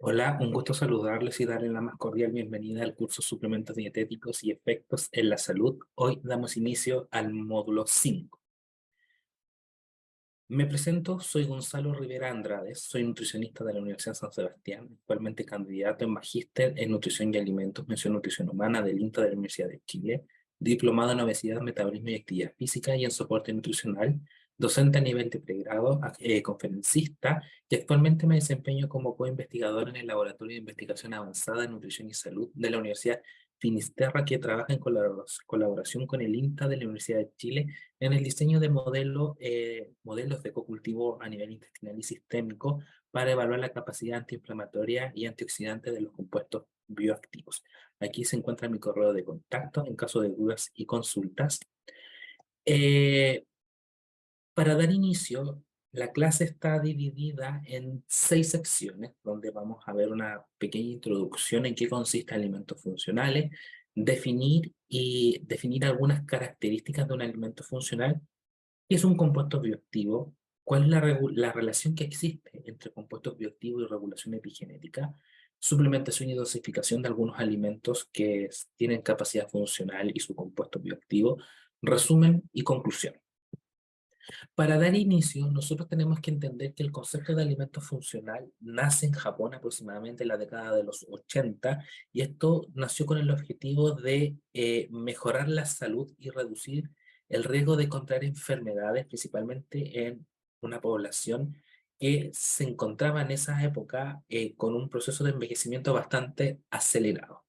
Hola, un gusto saludarles y darles la más cordial bienvenida al curso Suplementos Dietéticos y Efectos en la Salud. Hoy damos inicio al módulo 5. Me presento, soy Gonzalo Rivera Andrade, soy nutricionista de la Universidad San Sebastián, actualmente candidato en Magíster en Nutrición y Alimentos, mención Nutrición Humana del INTA de la Universidad de Chile, diplomado en Obesidad, Metabolismo y Actividad Física y en Soporte Nutricional, docente a nivel de pregrado, conferencista, y actualmente me desempeño como co-investigador en el Laboratorio de Investigación Avanzada en Nutrición y Salud de la Universidad Finisterra, que trabaja en colaboración con el INTA de la Universidad de Chile en el diseño de modelos de cocultivo a nivel intestinal y sistémico para evaluar la capacidad antiinflamatoria y antioxidante de los compuestos bioactivos. Aquí se encuentra mi correo de contacto en caso de dudas y consultas. Eh, para dar inicio, la clase está dividida en 6 secciones, donde vamos a ver una pequeña introducción en qué consiste alimentos funcionales, definir algunas características de un alimento funcional. ¿Qué es un compuesto bioactivo? ¿Cuál es la relación que existe entre compuestos bioactivos y regulación epigenética? Suplementación y dosificación de algunos alimentos que tienen capacidad funcional y su compuesto bioactivo. Resumen y conclusión. Para dar inicio, nosotros tenemos que entender que el concepto de alimento funcional nace en Japón aproximadamente en la década de los 80, y esto nació con el objetivo de mejorar la salud y reducir el riesgo de contraer enfermedades, principalmente en una población que se encontraba en esa época con un proceso de envejecimiento bastante acelerado.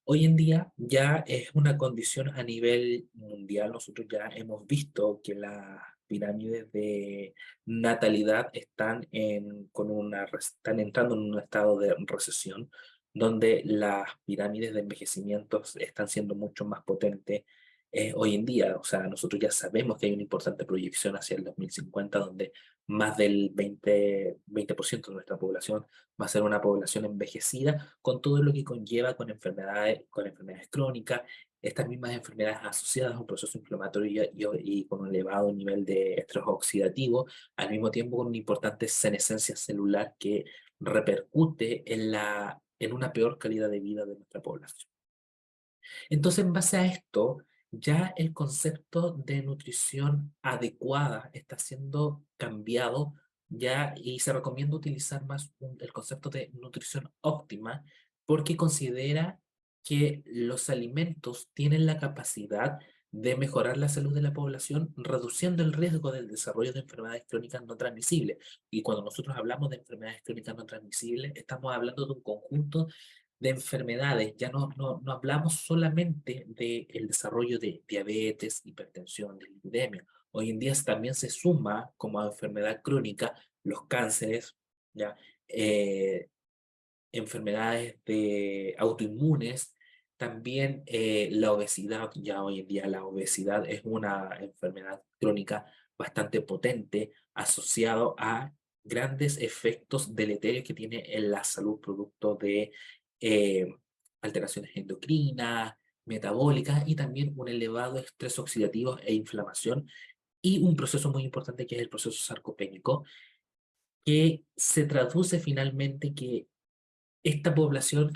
Hoy en día ya es una condición a nivel mundial. Nosotros ya hemos visto que las pirámides de natalidad están entrando en un estado de recesión, donde las pirámides de envejecimientos están siendo mucho más potentes hoy en día. O sea, nosotros ya sabemos que hay una importante proyección hacia el 2050, donde más del 20% de nuestra población va a ser una población envejecida, con todo lo que conlleva con enfermedades crónicas, estas mismas enfermedades asociadas a un proceso inflamatorio y con un elevado nivel de estrés oxidativo, al mismo tiempo con una importante senescencia celular que repercute en una peor calidad de vida de nuestra población. Entonces, en base a esto, ya el concepto de nutrición adecuada está siendo cambiado ya, y se recomienda utilizar más el concepto de nutrición óptima, porque considera que los alimentos tienen la capacidad de mejorar la salud de la población, reduciendo el riesgo del desarrollo de enfermedades crónicas no transmisibles. Y cuando nosotros hablamos de enfermedades crónicas no transmisibles, estamos hablando de un conjunto de enfermedades. Ya no hablamos solamente del desarrollo de diabetes, hipertensión, de lipidemia. Hoy en día también se suma como enfermedad crónica los cánceres, ¿ya? Eh, enfermedades autoinmunes, también la obesidad. Ya hoy en día la obesidad es una enfermedad crónica bastante potente, asociado a grandes efectos deleterios que tiene en la salud, producto de eh, alteraciones endocrinas, metabólicas, y también un elevado estrés oxidativo e inflamación, y un proceso muy importante que es el proceso sarcopénico, que se traduce finalmente que esta población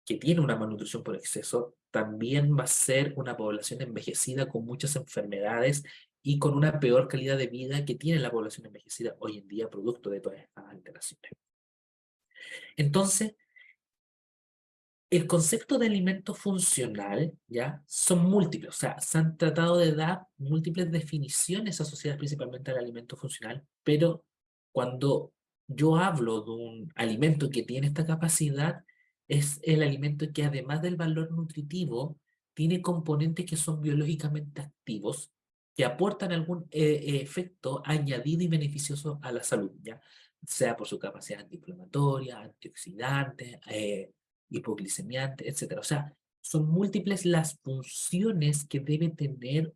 que tiene una malnutrición por exceso también va a ser una población envejecida con muchas enfermedades y con una peor calidad de vida que tiene la población envejecida hoy en día, producto de todas estas alteraciones. Entonces, el concepto de alimento funcional, ¿ya? Son múltiples. O sea, se han tratado de dar múltiples definiciones asociadas principalmente al alimento funcional, pero cuando yo hablo de un alimento que tiene esta capacidad, es el alimento que, además del valor nutritivo, tiene componentes que son biológicamente activos, que aportan algún efecto añadido y beneficioso a la salud, ¿ya? Sea por su capacidad antiinflamatoria, antioxidante, hipoglicemiante, etcétera. O sea, son múltiples las funciones que debe tener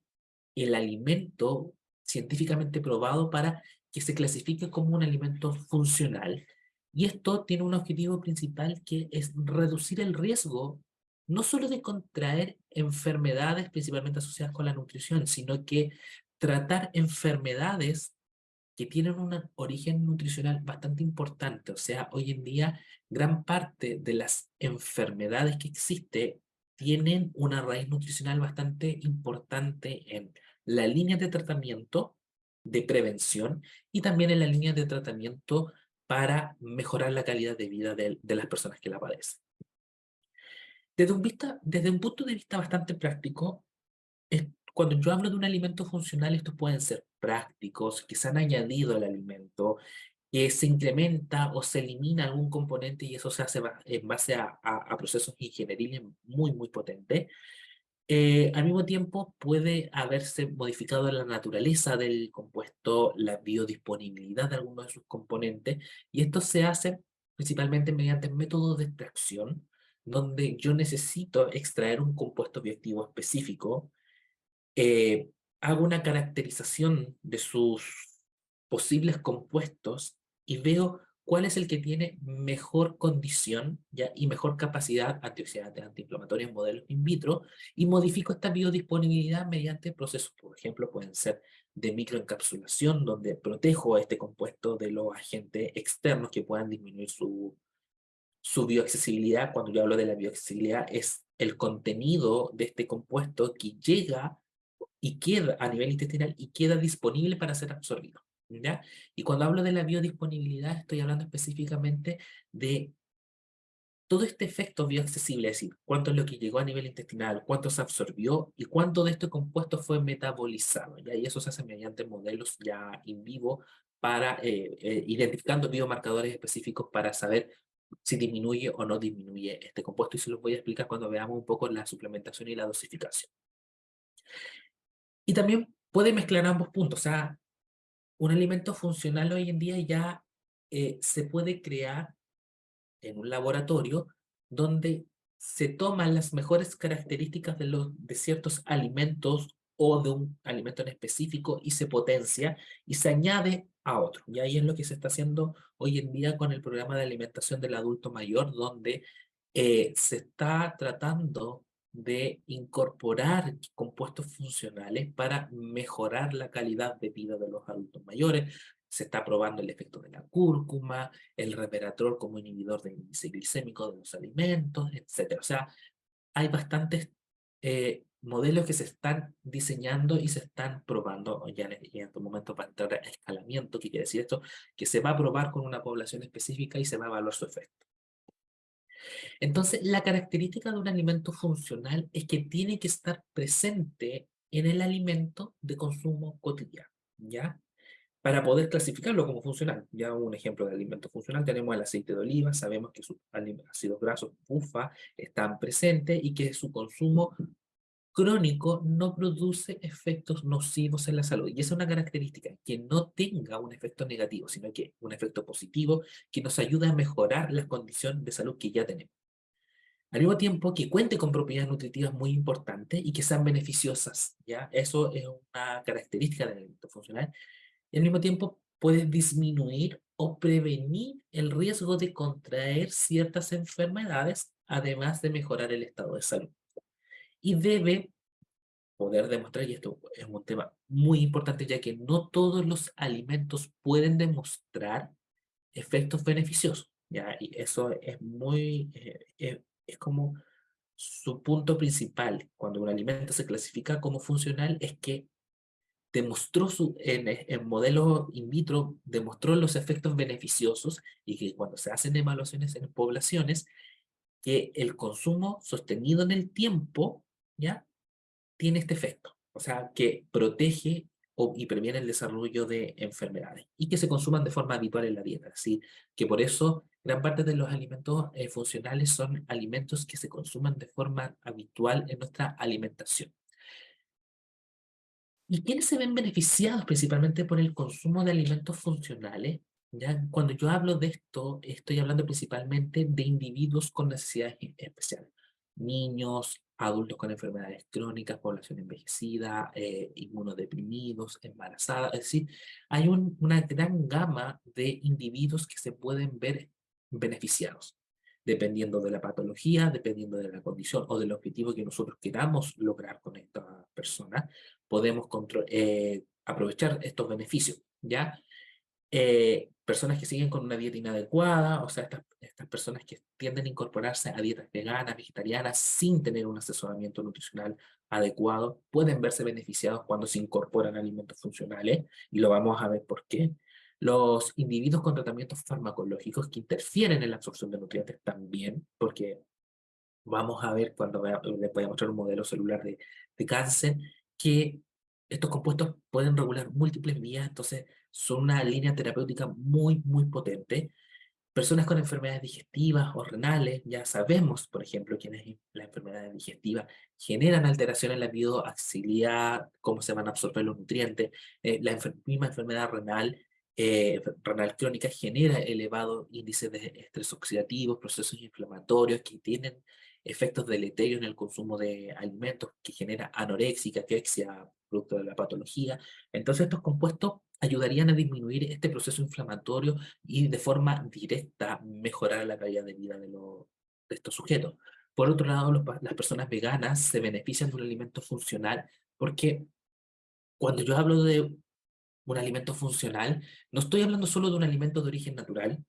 el alimento científicamente probado para que se clasifique como un alimento funcional. Y esto tiene un objetivo principal, que es reducir el riesgo no solo de contraer enfermedades principalmente asociadas con la nutrición, sino que tratar enfermedades que tienen un origen nutricional bastante importante. O sea, hoy en día gran parte de las enfermedades que existen tienen una raíz nutricional bastante importante en la línea de tratamiento, de prevención y también en la línea de tratamiento para mejorar la calidad de vida de las personas que la padecen. Desde un punto de vista bastante práctico, cuando yo hablo de un alimento funcional, estos pueden ser prácticos, que se han añadido al alimento, que se incrementa o se elimina algún componente y eso se hace en base a procesos ingenieriles muy, muy potentes. Al mismo tiempo, puede haberse modificado la naturaleza del compuesto, la biodisponibilidad de algunos de sus componentes, y esto se hace principalmente mediante métodos de extracción, donde yo necesito extraer un compuesto bioactivo específico, eh, hago una caracterización de sus posibles compuestos y veo cuál es el que tiene mejor condición, ¿ya? Y mejor capacidad antioxidante, antiinflamatoria en modelos in vitro, y modifico esta biodisponibilidad mediante procesos, por ejemplo, pueden ser de microencapsulación, donde protejo a este compuesto de los agentes externos que puedan disminuir su bioaccesibilidad. Cuando yo hablo de la bioaccesibilidad, es el contenido de este compuesto que llega y queda a nivel intestinal y queda disponible para ser absorbido, ¿ya? Y cuando hablo de la biodisponibilidad, estoy hablando específicamente de todo este efecto bioaccesible, es decir, cuánto es lo que llegó a nivel intestinal, cuánto se absorbió y cuánto de este compuesto fue metabolizado, ¿ya? Y eso se hace mediante modelos ya in vivo para identificando biomarcadores específicos para saber si disminuye o no disminuye este compuesto, y se los voy a explicar cuando veamos un poco la suplementación y la dosificación. Y también puede mezclar ambos puntos, o sea, un alimento funcional hoy en día ya se puede crear en un laboratorio donde se toman las mejores características de ciertos alimentos o de un alimento en específico y se potencia y se añade a otro. Y ahí es lo que se está haciendo hoy en día con el programa de alimentación del adulto mayor, donde se está tratando de incorporar compuestos funcionales para mejorar la calidad de vida de los adultos mayores. Se está probando el efecto de la cúrcuma, el resveratrol como inhibidor del índice glicémico de los alimentos, etcétera. O sea, hay bastantes modelos que se están diseñando y se están probando ya en estos momentos para entrar a escalamiento. ¿Qué quiere decir esto? Que se va a probar con una población específica y se va a evaluar su efecto. Entonces, la característica de un alimento funcional es que tiene que estar presente en el alimento de consumo cotidiano, ¿ya? Para poder clasificarlo como funcional. Ya un ejemplo de alimento funcional tenemos el aceite de oliva, sabemos que sus ácidos grasos bufa están presentes y que su consumo crónico no produce efectos nocivos en la salud. Y esa es una característica, que no tenga un efecto negativo, sino que un efecto positivo que nos ayuda a mejorar la condición de salud que ya tenemos. Al mismo tiempo que cuente con propiedades nutritivas muy importantes y que sean beneficiosas, ¿ya? Eso es una característica del alimento funcional. Y al mismo tiempo puede disminuir o prevenir el riesgo de contraer ciertas enfermedades, además de mejorar el estado de salud. Y debe poder demostrar, y esto es un tema muy importante, ya que no todos los alimentos pueden demostrar efectos beneficiosos, ¿ya? Y eso es es como su punto principal cuando un alimento se clasifica como funcional, es que demostró en modelos in vitro, demostró los efectos beneficiosos y que cuando se hacen evaluaciones en poblaciones, que el consumo sostenido en el tiempo, ¿ya? Tiene este efecto. O sea, que protege y previene el desarrollo de enfermedades y que se consuman de forma habitual en la dieta. Así que por eso gran parte de los alimentos funcionales son alimentos que se consuman de forma habitual en nuestra alimentación. ¿Y quiénes se ven beneficiados principalmente por el consumo de alimentos funcionales? ¿Ya? Cuando yo hablo de esto, estoy hablando principalmente de individuos con necesidades especiales. Niños, adultos con enfermedades crónicas, población envejecida, inmunodeprimidos, embarazadas. Es decir, hay una gran gama de individuos que se pueden ver beneficiados, dependiendo de la patología, dependiendo de la condición o del objetivo que nosotros queramos lograr con esta persona podemos aprovechar estos beneficios, ¿ya? Personas que siguen con una dieta inadecuada, o sea, estas personas que tienden a incorporarse a dietas veganas, vegetarianas, sin tener un asesoramiento nutricional adecuado, pueden verse beneficiados cuando se incorporan alimentos funcionales, y lo vamos a ver por qué. Los individuos con tratamientos farmacológicos que interfieren en la absorción de nutrientes también, porque vamos a ver cuando les voy a mostrar un modelo celular de cáncer, que estos compuestos pueden regular múltiples vías, entonces son una línea terapéutica muy, muy potente. Personas con enfermedades digestivas o renales, ya sabemos, por ejemplo, que las enfermedades digestivas generan alteraciones en la bioaxilidad, cómo se van a absorber los nutrientes. Misma enfermedad renal crónica genera elevados índices de estrés oxidativo, procesos inflamatorios que tienen efectos deleterios en el consumo de alimentos, que genera anorexia, caquexia, producto de la patología. Entonces estos compuestos ayudarían a disminuir este proceso inflamatorio y de forma directa mejorar la calidad de vida de estos sujetos. Por otro lado, las personas veganas se benefician de un alimento funcional porque cuando yo hablo de un alimento funcional, no estoy hablando solo de un alimento de origen natural,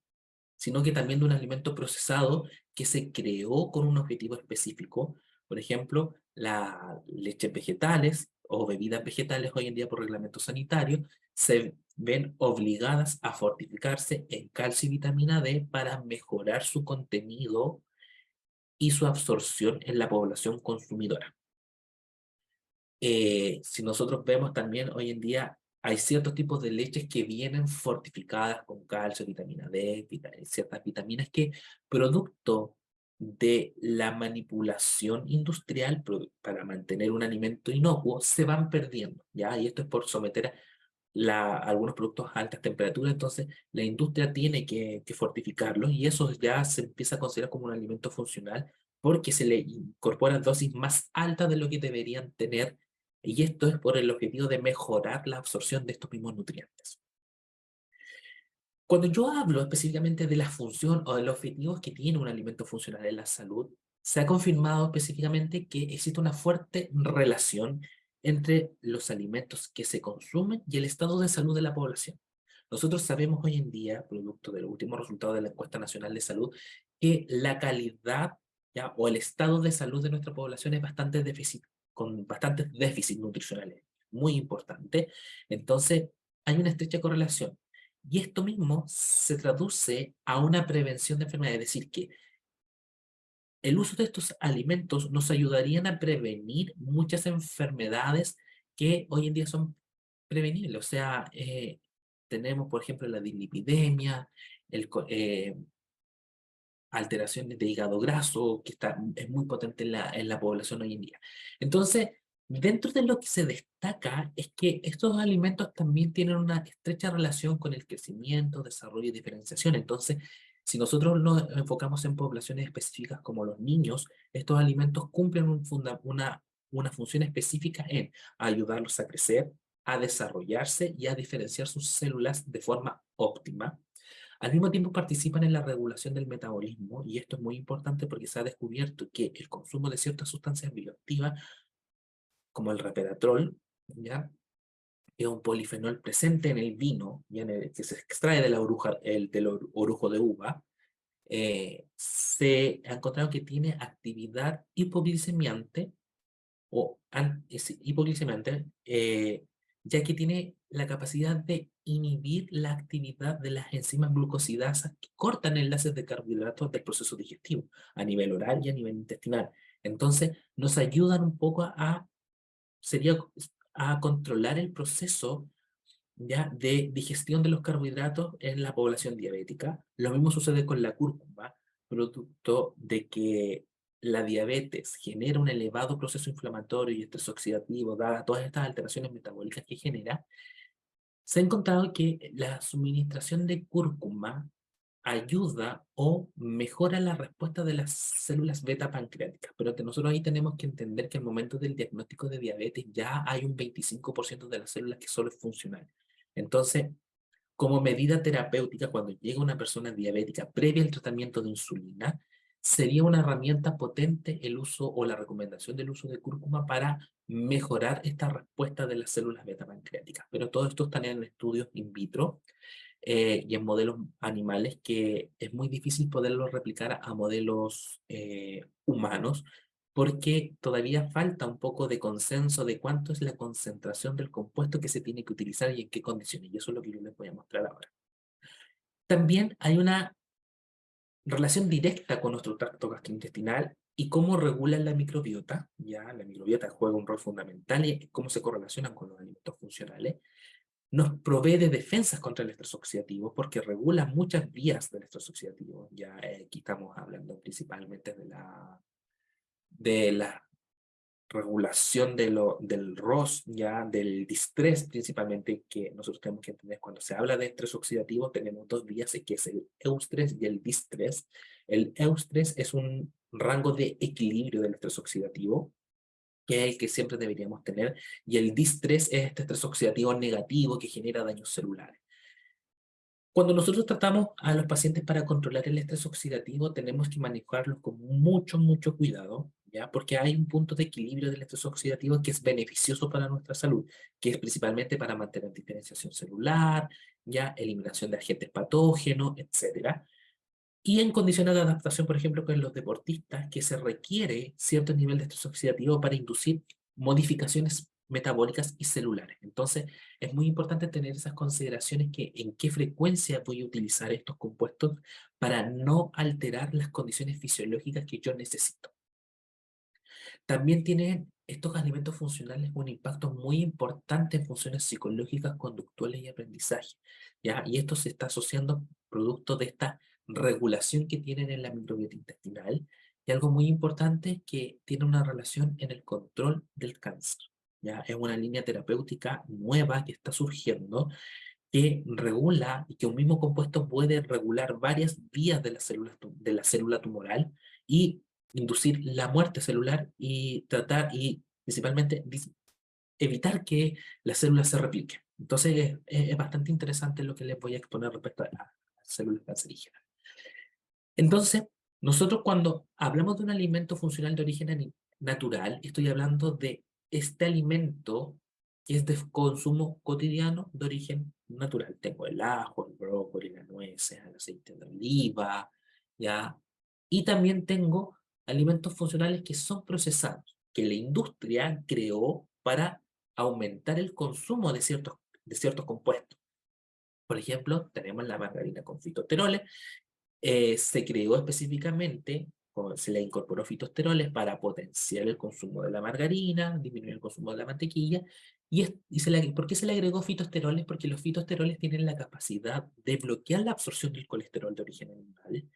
sino que también de un alimento procesado que se creó con un objetivo específico. Por ejemplo, las leches vegetales o bebidas vegetales hoy en día por reglamento sanitario se ven obligadas a fortificarse en calcio y vitamina D para mejorar su contenido y su absorción en la población consumidora. Si nosotros vemos también hoy en día, hay ciertos tipos de leches que vienen fortificadas con calcio, vitamina D, ciertas vitaminas que, producto de la manipulación industrial para mantener un alimento inocuo, se van perdiendo, ¿ya? Y esto es por someter algunos productos a altas temperaturas, entonces la industria tiene que fortificarlos, y eso ya se empieza a considerar como un alimento funcional porque se le incorporan dosis más altas de lo que deberían tener, y esto es por el objetivo de mejorar la absorción de estos mismos nutrientes. Cuando yo hablo específicamente de la función o de los objetivos que tiene un alimento funcional en la salud, se ha confirmado específicamente que existe una fuerte relación entre los alimentos que se consumen y el estado de salud de la población. Nosotros sabemos hoy en día, producto de los últimos resultados de la Encuesta Nacional de Salud, que la calidad, ¿ya?, o el estado de salud de nuestra población es bastante déficit, con bastantes déficits nutricionales, muy importante. Entonces, hay una estrecha correlación. Y esto mismo se traduce a una prevención de enfermedades, es decir, que el uso de estos alimentos nos ayudarían a prevenir muchas enfermedades que hoy en día son prevenibles. O sea, tenemos, por ejemplo, la dislipidemia, alteraciones de hígado graso, que es muy potente en la población hoy en día. Entonces, dentro de lo que se destaca es que estos alimentos también tienen una estrecha relación con el crecimiento, desarrollo y diferenciación. Entonces, si nosotros nos enfocamos en poblaciones específicas como los niños, estos alimentos cumplen una función específica en ayudarlos a crecer, a desarrollarse y a diferenciar sus células de forma óptima. Al mismo tiempo participan en la regulación del metabolismo, y esto es muy importante porque se ha descubierto que el consumo de ciertas sustancias bioactivas, como el resveratrol, ¿ya?, que es un polifenol presente en el vino, ¿ya?, que se extrae de del orujo de uva, se ha encontrado que tiene actividad hipoglicemiante es hipoglicemiante, ya que tiene la capacidad de inhibir la actividad de las enzimas glucosidasas que cortan enlaces de carbohidratos del proceso digestivo, a nivel oral y a nivel intestinal. Entonces, nos ayudan un poco sería, a controlar el proceso, ¿ya?, de digestión de los carbohidratos en la población diabética. Lo mismo sucede con la cúrcuma, producto de que la diabetes genera un elevado proceso inflamatorio y estrés oxidativo, dadas todas estas alteraciones metabólicas que genera. Se ha encontrado que la suministración de cúrcuma ayuda o mejora la respuesta de las células beta pancreáticas, pero nosotros ahí tenemos que entender que al momento del diagnóstico de diabetes ya hay un 25% de las células que solo es funcional. Entonces, como medida terapéutica, cuando llega una persona diabética previa al tratamiento de insulina, sería una herramienta potente el uso o la recomendación del uso de cúrcuma para mejorar esta respuesta de las células beta pancreáticas. Pero todo esto está en estudios in vitro. y en modelos animales que es muy difícil poderlo replicar a modelos humanos, porque todavía falta un poco de consenso de cuánto es la concentración del compuesto que se tiene que utilizar y en qué condiciones. Y eso es lo que yo les voy a mostrar ahora. También hay una relación directa con nuestro tracto gastrointestinal y cómo regula la microbiota. Ya la microbiota juega un rol fundamental y cómo se correlacionan con los alimentos funcionales. Nos provee de defensas contra el estrés oxidativo porque regula muchas vías del estrés oxidativo. Ya aquí estamos hablando principalmente de la regulación del ROS, ya del distrés principalmente, que nosotros tenemos que entender cuando se habla de estrés oxidativo, tenemos dos vías, que es el eustrés y el distrés. El eustrés es un rango de equilibrio del estrés oxidativo, que es el que siempre deberíamos tener, y el distrés es este estrés oxidativo negativo que genera daños celulares. Cuando nosotros tratamos a los pacientes para controlar el estrés oxidativo, tenemos que manejarlos con mucho, mucho cuidado, ¿ya? Porque hay un punto de equilibrio del estrés oxidativo que es beneficioso para nuestra salud, que es principalmente para mantener diferenciación celular, ¿ya? Eliminación de agentes patógenos, etcétera. Y en condiciones de adaptación, por ejemplo, con los deportistas, que se requiere cierto nivel de estrés oxidativo para inducir modificaciones metabólicas y celulares. Entonces, es muy importante tener esas consideraciones que en qué frecuencia voy a utilizar estos compuestos para no alterar las condiciones fisiológicas que yo necesito. También tienen estos alimentos funcionales un impacto muy importante en funciones psicológicas, conductuales y aprendizaje, ¿ya? Y esto se está asociando producto de esta regulación que tienen en la microbiota intestinal. Y algo muy importante es que tiene una relación en el control del cáncer, ¿ya? Es una línea terapéutica nueva que está surgiendo que regula y que un mismo compuesto puede regular varias vías de de la célula tumoral y inducir la muerte celular y tratar y principalmente evitar que las células se repliquen. Entonces es bastante interesante lo que les voy a exponer respecto a las células cancerígenas. Entonces, nosotros cuando hablamos de un alimento funcional de origen natural, estoy hablando de este alimento que es de consumo cotidiano de origen natural. Tengo el ajo, el brócoli, las nueces, el aceite de oliva, ¿ya? Y también tengo alimentos funcionales que son procesados, que la industria creó para aumentar el consumo de ciertos compuestos. Por ejemplo, tenemos la margarina con fitosteroles, se creó específicamente, se le incorporó fitosteroles para potenciar el consumo de la margarina, disminuir el consumo de la mantequilla. ¿Por qué se le agregó fitosteroles? Porque los fitosteroles tienen la capacidad de bloquear la absorción del colesterol de origen animal.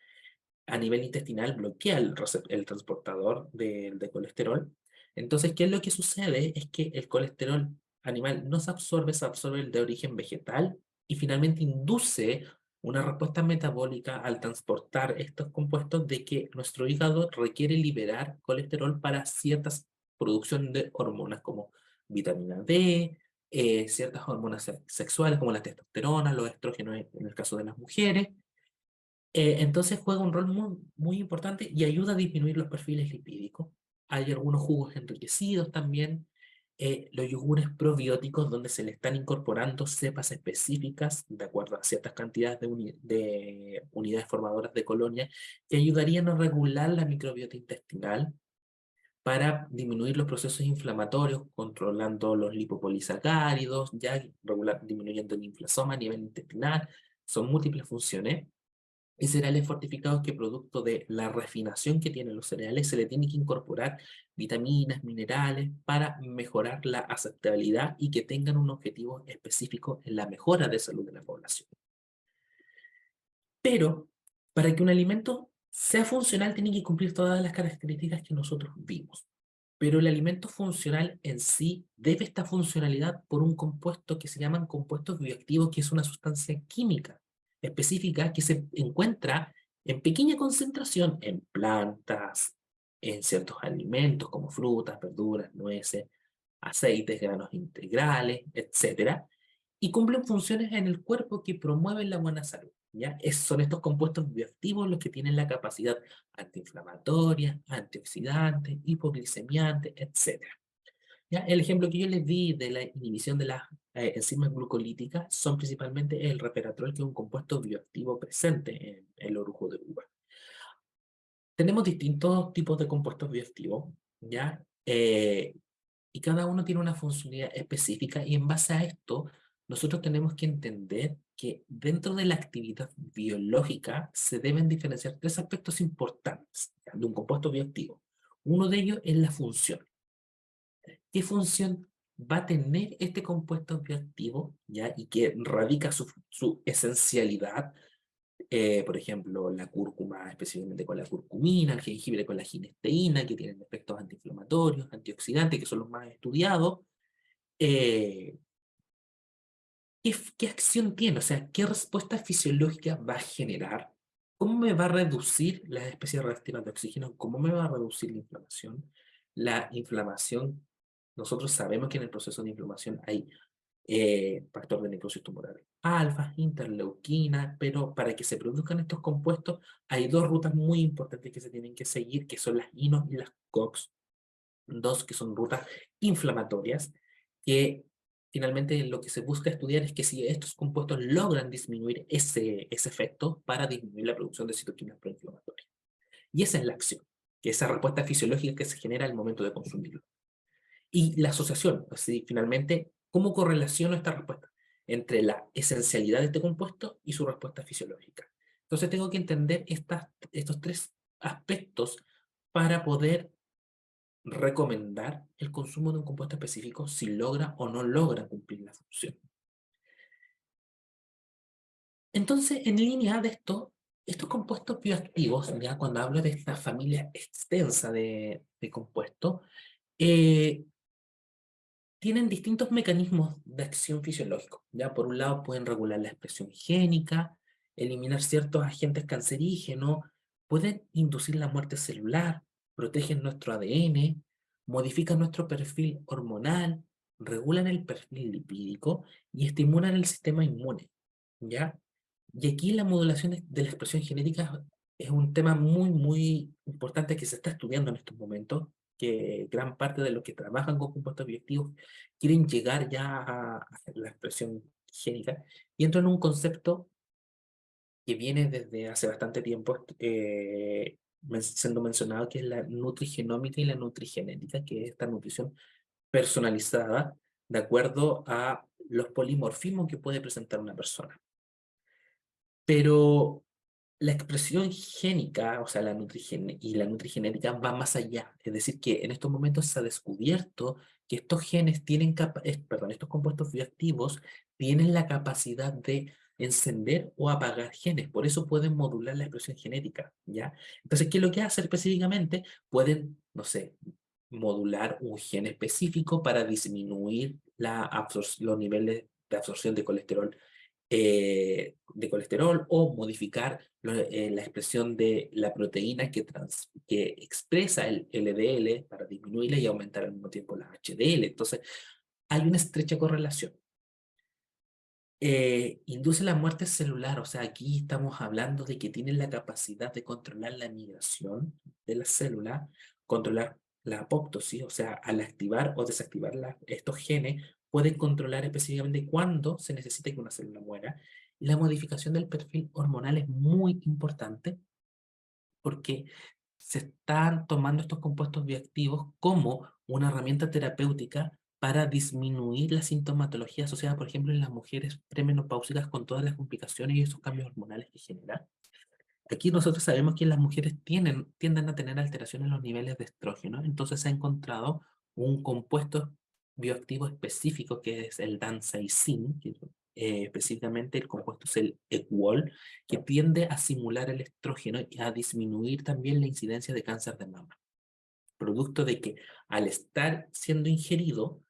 A nivel intestinal bloquea el transportador de colesterol. Entonces, ¿qué es lo que sucede? Es que el colesterol animal no se absorbe el de origen vegetal y finalmente induce una respuesta metabólica al transportar estos compuestos de que nuestro hígado requiere liberar colesterol para ciertas producciones de hormonas como vitamina D, ciertas hormonas sexuales como la testosterona, los estrógenos en el caso de las mujeres. Entonces juega un rol muy, muy importante y ayuda a disminuir los perfiles lipídicos. Hay algunos jugos enriquecidos también, los yogures probióticos donde se le están incorporando cepas específicas de acuerdo a ciertas cantidades de unidades formadoras de colonia que ayudarían a regular la microbiota intestinal para disminuir los procesos inflamatorios, controlando los lipopolisacáridos, ya disminuyendo el inflasoma a nivel intestinal. Son múltiples funciones y cereales fortificados que producto de la refinación que tienen los cereales se le tiene que incorporar vitaminas, minerales para mejorar la aceptabilidad y que tengan un objetivo específico en la mejora de salud de la población. Pero para que un alimento sea funcional tiene que cumplir todas las características que nosotros vimos. Pero el alimento funcional en sí debe esta funcionalidad por un compuesto que se llaman compuestos bioactivos, que es una sustancia química específica que se encuentra en pequeña concentración en plantas, en ciertos alimentos como frutas, verduras, nueces, aceites, granos integrales, etcétera, y cumplen funciones en el cuerpo que promueven la buena salud. ¿Ya? Son estos compuestos bioactivos los que tienen la capacidad antiinflamatoria, antioxidante, hipoglicemiante, etcétera. ¿Ya? El ejemplo que yo les di de la inhibición de las enzimas glucolíticas son principalmente el resveratrol, que es un compuesto bioactivo presente en el orujo de uva. Tenemos distintos tipos de compuestos bioactivos, ¿ya? Y cada uno tiene una funcionalidad específica, y en base a esto, nosotros tenemos que entender que dentro de la actividad biológica se deben diferenciar tres aspectos importantes, ¿ya?, de un compuesto bioactivo. Uno de ellos es la función. ¿Qué función va a tener este compuesto bioactivo, ¿ya?, y que radica su esencialidad? Por ejemplo, la cúrcuma específicamente con la curcumina, el jengibre con la ginesteína, que tienen efectos antiinflamatorios, antioxidantes, que son los más estudiados. Eh, ¿Qué acción tiene? O sea, ¿qué respuesta fisiológica va a generar? ¿Cómo me va a reducir las especies reactivas de oxígeno? ¿Cómo me va a reducir la inflamación? La inflamación, nosotros sabemos que en el proceso de inflamación hay factor de necrosis tumoral alfa, interleuquina, pero para que se produzcan estos compuestos hay dos rutas muy importantes que se tienen que seguir, que son las INOS y las COX, dos que son rutas inflamatorias, que finalmente lo que se busca estudiar es que si estos compuestos logran disminuir ese efecto para disminuir la producción de citoquinas proinflamatorias. Y esa es la acción, que esa respuesta fisiológica que se genera al momento de consumirlo. Y la asociación, así finalmente, ¿cómo correlaciono esta respuesta entre la esencialidad de este compuesto y su respuesta fisiológica? Entonces tengo que entender estos tres aspectos para poder recomendar el consumo de un compuesto específico si logra o no logra cumplir la función. Entonces, en línea de esto, estos compuestos bioactivos, ya cuando hablo de esta familia extensa de compuestos, eh, tienen distintos mecanismos de acción fisiológicos. Ya por un lado pueden regular la expresión génica, eliminar ciertos agentes cancerígenos, pueden inducir la muerte celular, protegen nuestro ADN, modifican nuestro perfil hormonal, regulan el perfil lipídico y estimulan el sistema inmune, ¿ya? Y aquí la modulación de la expresión genética es un tema muy importante que se está estudiando en estos momentos, que gran parte de los que trabajan con compuestos bioactivos quieren llegar ya a la expresión génica, y entro en un concepto que viene desde hace bastante tiempo siendo mencionado, que es la nutrigenómica y la nutrigenética, que es esta nutrición personalizada de acuerdo a los polimorfismos que puede presentar una persona. Pero la expresión génica, o sea, y la nutrigenética va más allá. Es decir, que en estos momentos se ha descubierto que estos genes tienen, estos compuestos bioactivos tienen la capacidad de encender o apagar genes. Por eso pueden modular la expresión genética, ¿ya? Entonces, ¿qué es lo que hacen específicamente? Pueden, no sé, modular un gen específico para disminuir los niveles de absorción de colesterol, o modificar la expresión de la proteína que expresa el LDL para disminuirla y aumentar al mismo tiempo la HDL. Entonces, hay una estrecha correlación. Induce la muerte celular, o sea, aquí estamos hablando de que tienen la capacidad de controlar la migración de la célula, controlar la apoptosis, o sea, al activar o desactivar estos genes, pueden controlar específicamente cuándo se necesita que una célula muera. Y la modificación del perfil hormonal es muy importante porque se están tomando estos compuestos bioactivos como una herramienta terapéutica para disminuir la sintomatología asociada, por ejemplo, en las mujeres premenopáusicas, con todas las complicaciones y esos cambios hormonales que genera. Aquí nosotros sabemos que las mujeres tienden a tener alteraciones en los niveles de estrógeno, entonces se ha encontrado un compuesto bioactivo específico que es el danzaicin, que específicamente el compuesto es el Equol, que tiende a simular el estrógeno y a disminuir también la incidencia de cáncer de mama, producto de que al estar siendo ingerido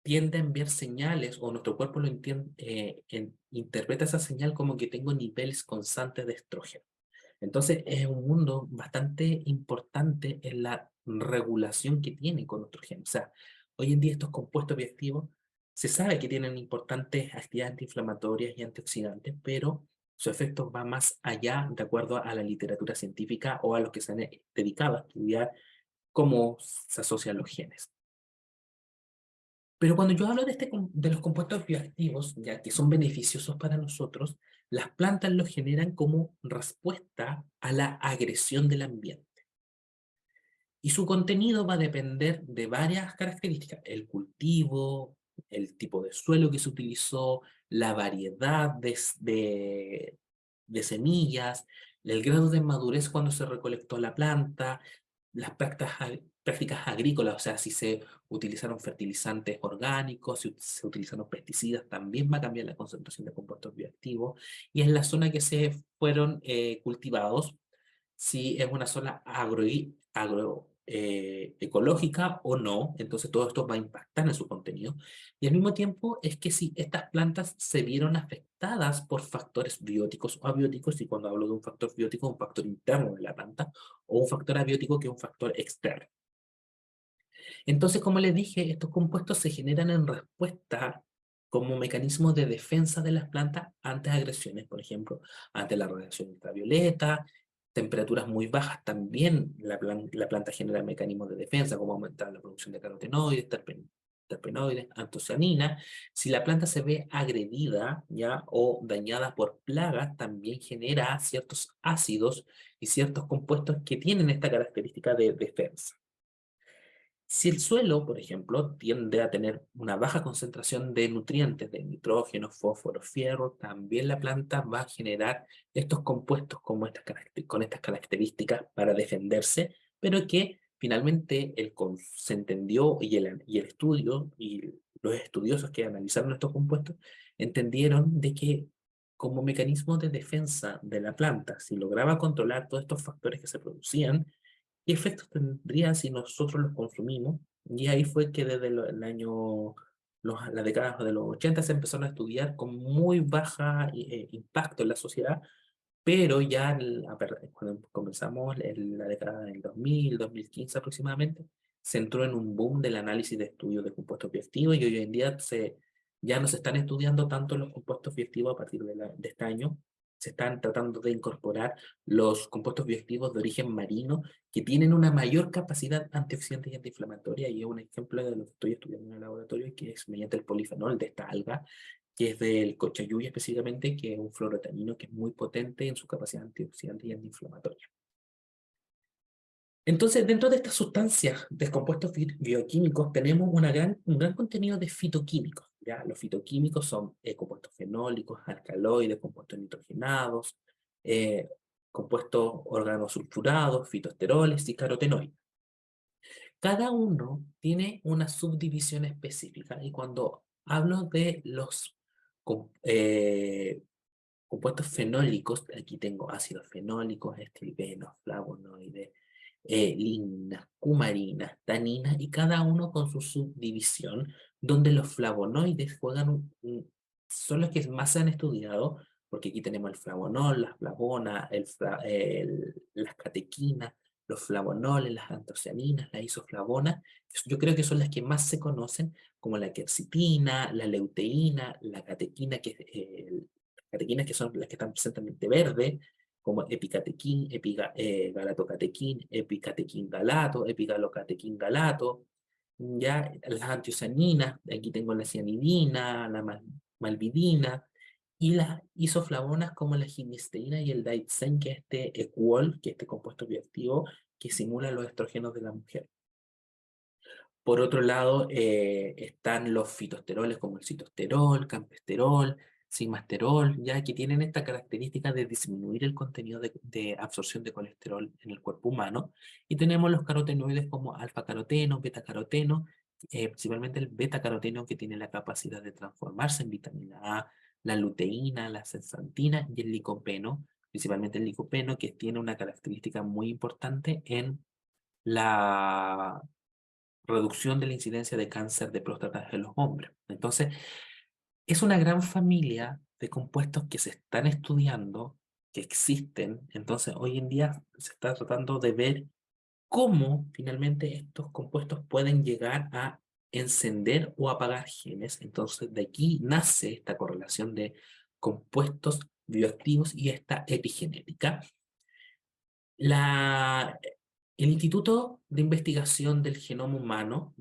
tiende a enviar señales, o nuestro cuerpo interpreta esa señal como que tengo niveles constantes de estrógeno. Entonces es un mundo bastante importante en la regulación que tiene con nuestro gen. O sea, hoy en día estos compuestos bioactivos se sabe que tienen importantes actividades antiinflamatorias y antioxidantes, pero su efecto va más allá de acuerdo a la literatura científica o a los que se han dedicado a estudiar cómo se asocian los genes. Pero cuando yo hablo de los compuestos bioactivos, ya que son beneficiosos para nosotros, las plantas los generan como respuesta a la agresión del ambiente. Y su contenido va a depender de varias características: el cultivo, el tipo de suelo que se utilizó, la variedad de semillas, el grado de madurez cuando se recolectó la planta, las prácticas agrícolas, o sea, si se utilizaron fertilizantes orgánicos, si se utilizaron pesticidas, también va a cambiar la concentración de compuestos bioactivos, y en la zona que se fueron cultivados, si es una zona ecológica o no, entonces todo esto va a impactar en su contenido. Y al mismo tiempo es que si estas plantas se vieron afectadas por factores bióticos o abióticos, y cuando hablo de un factor biótico, un factor interno de la planta, o un factor abiótico que es un factor externo. Entonces, como les dije, estos compuestos se generan en respuesta como mecanismo de defensa de las plantas ante agresiones, por ejemplo, ante la radiación ultravioleta, temperaturas muy bajas. También la planta genera mecanismos de defensa, como aumentar la producción de carotenoides, terpenoides, antocianinas. Si la planta se ve agredida, ya, o dañada por plagas, también genera ciertos ácidos y ciertos compuestos que tienen esta característica de defensa. Si el suelo, por ejemplo, tiende a tener una baja concentración de nutrientes, de nitrógeno, fósforo, fierro, también la planta va a generar estos compuestos con estas características para defenderse, pero que finalmente se entendió, y el estudio y los estudiosos que analizaron estos compuestos entendieron de que como mecanismo de defensa de la planta, si lograba controlar todos estos factores que se producían, ¿qué efectos tendría si nosotros los consumimos? Y ahí fue que desde el año, las décadas de los 80 se empezaron a estudiar con muy baja impacto en la sociedad, pero ya cuando comenzamos en la década del 2000, 2015 aproximadamente, se entró en un boom del análisis de estudios de compuestos bioactivos, y hoy en día ya no se están estudiando tanto los compuestos bioactivos a partir de este año. Se están tratando de incorporar los compuestos bioactivos de origen marino, que tienen una mayor capacidad antioxidante y antiinflamatoria, y es un ejemplo de lo que estoy estudiando en el laboratorio, que es mediante el polifenol de esta alga, que es del cochayuyo específicamente, que es un fluorotanino que es muy potente en su capacidad antioxidante y antiinflamatoria. Entonces, dentro de estas sustancias de compuestos bioquímicos tenemos un gran contenido de fitoquímicos, ¿ya? Los fitoquímicos son compuestos fenólicos, alcaloides, compuestos nitrogenados, eh, compuestos organosulfurados, fitoesteroles y carotenoides. Cada uno tiene una subdivisión específica, y cuando hablo de los com- eh, compuestos fenólicos, aquí tengo ácidos fenólicos, estilbenos, flavonoides, lignas, cumarinas, taninas, y cada uno con su subdivisión, donde los flavonoides juegan son los que más se han estudiado, porque aquí tenemos el flavonol, la flavona, las catequinas, los flavonoles, las antocianinas, la isoflavona. Yo creo que son las que más se conocen, como la quercitina, la leuteína, la catequina, catequinas que son las que están presentes en el té verde, como epicatequín, galatocatequín, epicatequín galato, epigalocatequín galato, ya las antiocianinas, aquí tengo la cianidina, la malvidina, y las isoflavonas como la ginisteína y el daidzein, que es este equol, que es este compuesto bioactivo que simula los estrógenos de la mujer. Por otro lado, están los fitosteroles como el citosterol, campesterol, sigmasterol, ya que tienen esta característica de disminuir el contenido de absorción de colesterol en el cuerpo humano. Y tenemos los carotenoides como alfa-caroteno, beta-caroteno, principalmente el beta-caroteno, que tiene la capacidad de transformarse en vitamina A, la luteína, la zeaxantina y el licopeno, principalmente el licopeno, que tiene una característica muy importante en la reducción de la incidencia de cáncer de próstata en los hombres. Entonces, es una gran familia de compuestos que se están estudiando, que existen. Entonces, hoy en día se está tratando de ver cómo finalmente estos compuestos pueden llegar a encender o apagar genes. Entonces, de aquí nace esta correlación de compuestos bioactivos y esta epigenética. El Instituto de Investigación del Genoma Humano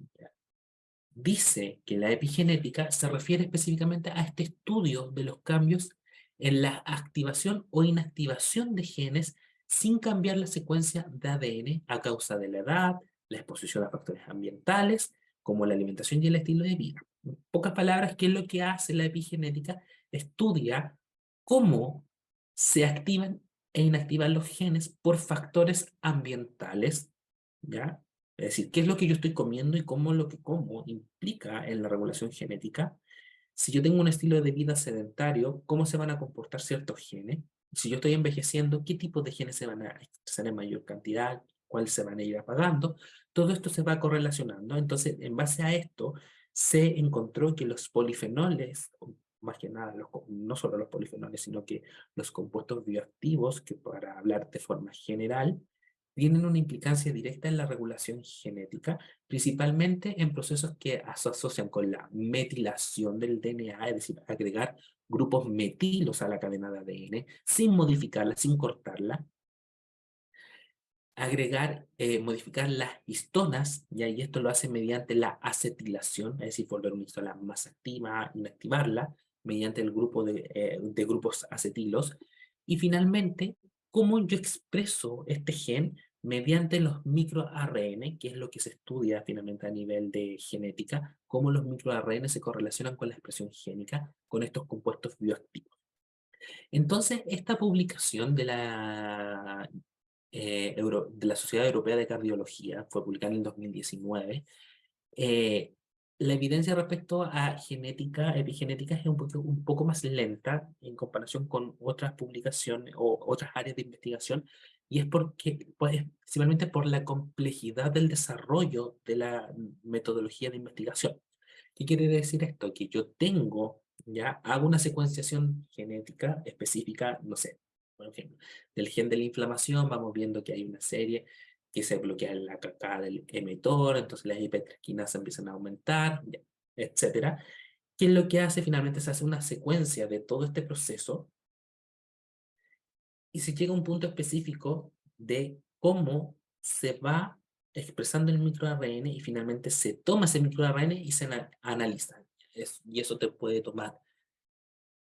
dice que la epigenética se refiere específicamente a este estudio de los cambios en la activación o inactivación de genes sin cambiar la secuencia de ADN a causa de la edad, la exposición a factores ambientales, como la alimentación y el estilo de vida. En pocas palabras, ¿qué es lo que hace la epigenética? Estudia cómo se activan e inactivan los genes por factores ambientales, ¿ya? Es decir, qué es lo que yo estoy comiendo y cómo lo que como implica en la regulación genética. Si yo tengo un estilo de vida sedentario, ¿cómo se van a comportar ciertos genes? Si yo estoy envejeciendo, ¿qué tipos de genes se van a expresar en mayor cantidad? ¿Cuáles se van a ir apagando? Todo esto se va correlacionando. Entonces, en base a esto, se encontró que los polifenoles, o más que nada, no solo los polifenoles, sino que los compuestos bioactivos, que para hablar de forma general, tienen una implicancia directa en la regulación genética, principalmente en procesos que se asocian con la metilación del DNA, es decir, agregar grupos metilos a la cadena de ADN sin modificarla, sin cortarla, modificar las histonas, y esto lo hace mediante la acetilación, es decir, volver una histona más activa, inactivarla, mediante el grupo de grupos acetilos, y finalmente, cómo yo expreso este gen mediante los microARN, que es lo que se estudia finalmente a nivel de genética, cómo los microARN se correlacionan con la expresión génica, con estos compuestos bioactivos. Entonces, esta publicación de la Sociedad Europea de Cardiología fue publicada en el 2019. eh, la evidencia respecto a genética, epigenética, es un poco más lenta en comparación con otras publicaciones o otras áreas de investigación, y es porque, pues, principalmente por la complejidad del desarrollo de la metodología de investigación. ¿Qué quiere decir esto? Que yo hago una secuenciación genética específica, no sé, por ejemplo, del gen de la inflamación, vamos viendo que hay una serie que se bloquea en la cascada del emetor, entonces las hiperquinas empiezan a aumentar, ya, etcétera. ¿Qué es lo que hace? Finalmente se hace una secuencia de todo este proceso y se llega a un punto específico de cómo se va expresando el microARN y finalmente se toma ese microARN y se analiza. Y eso te puede tomar.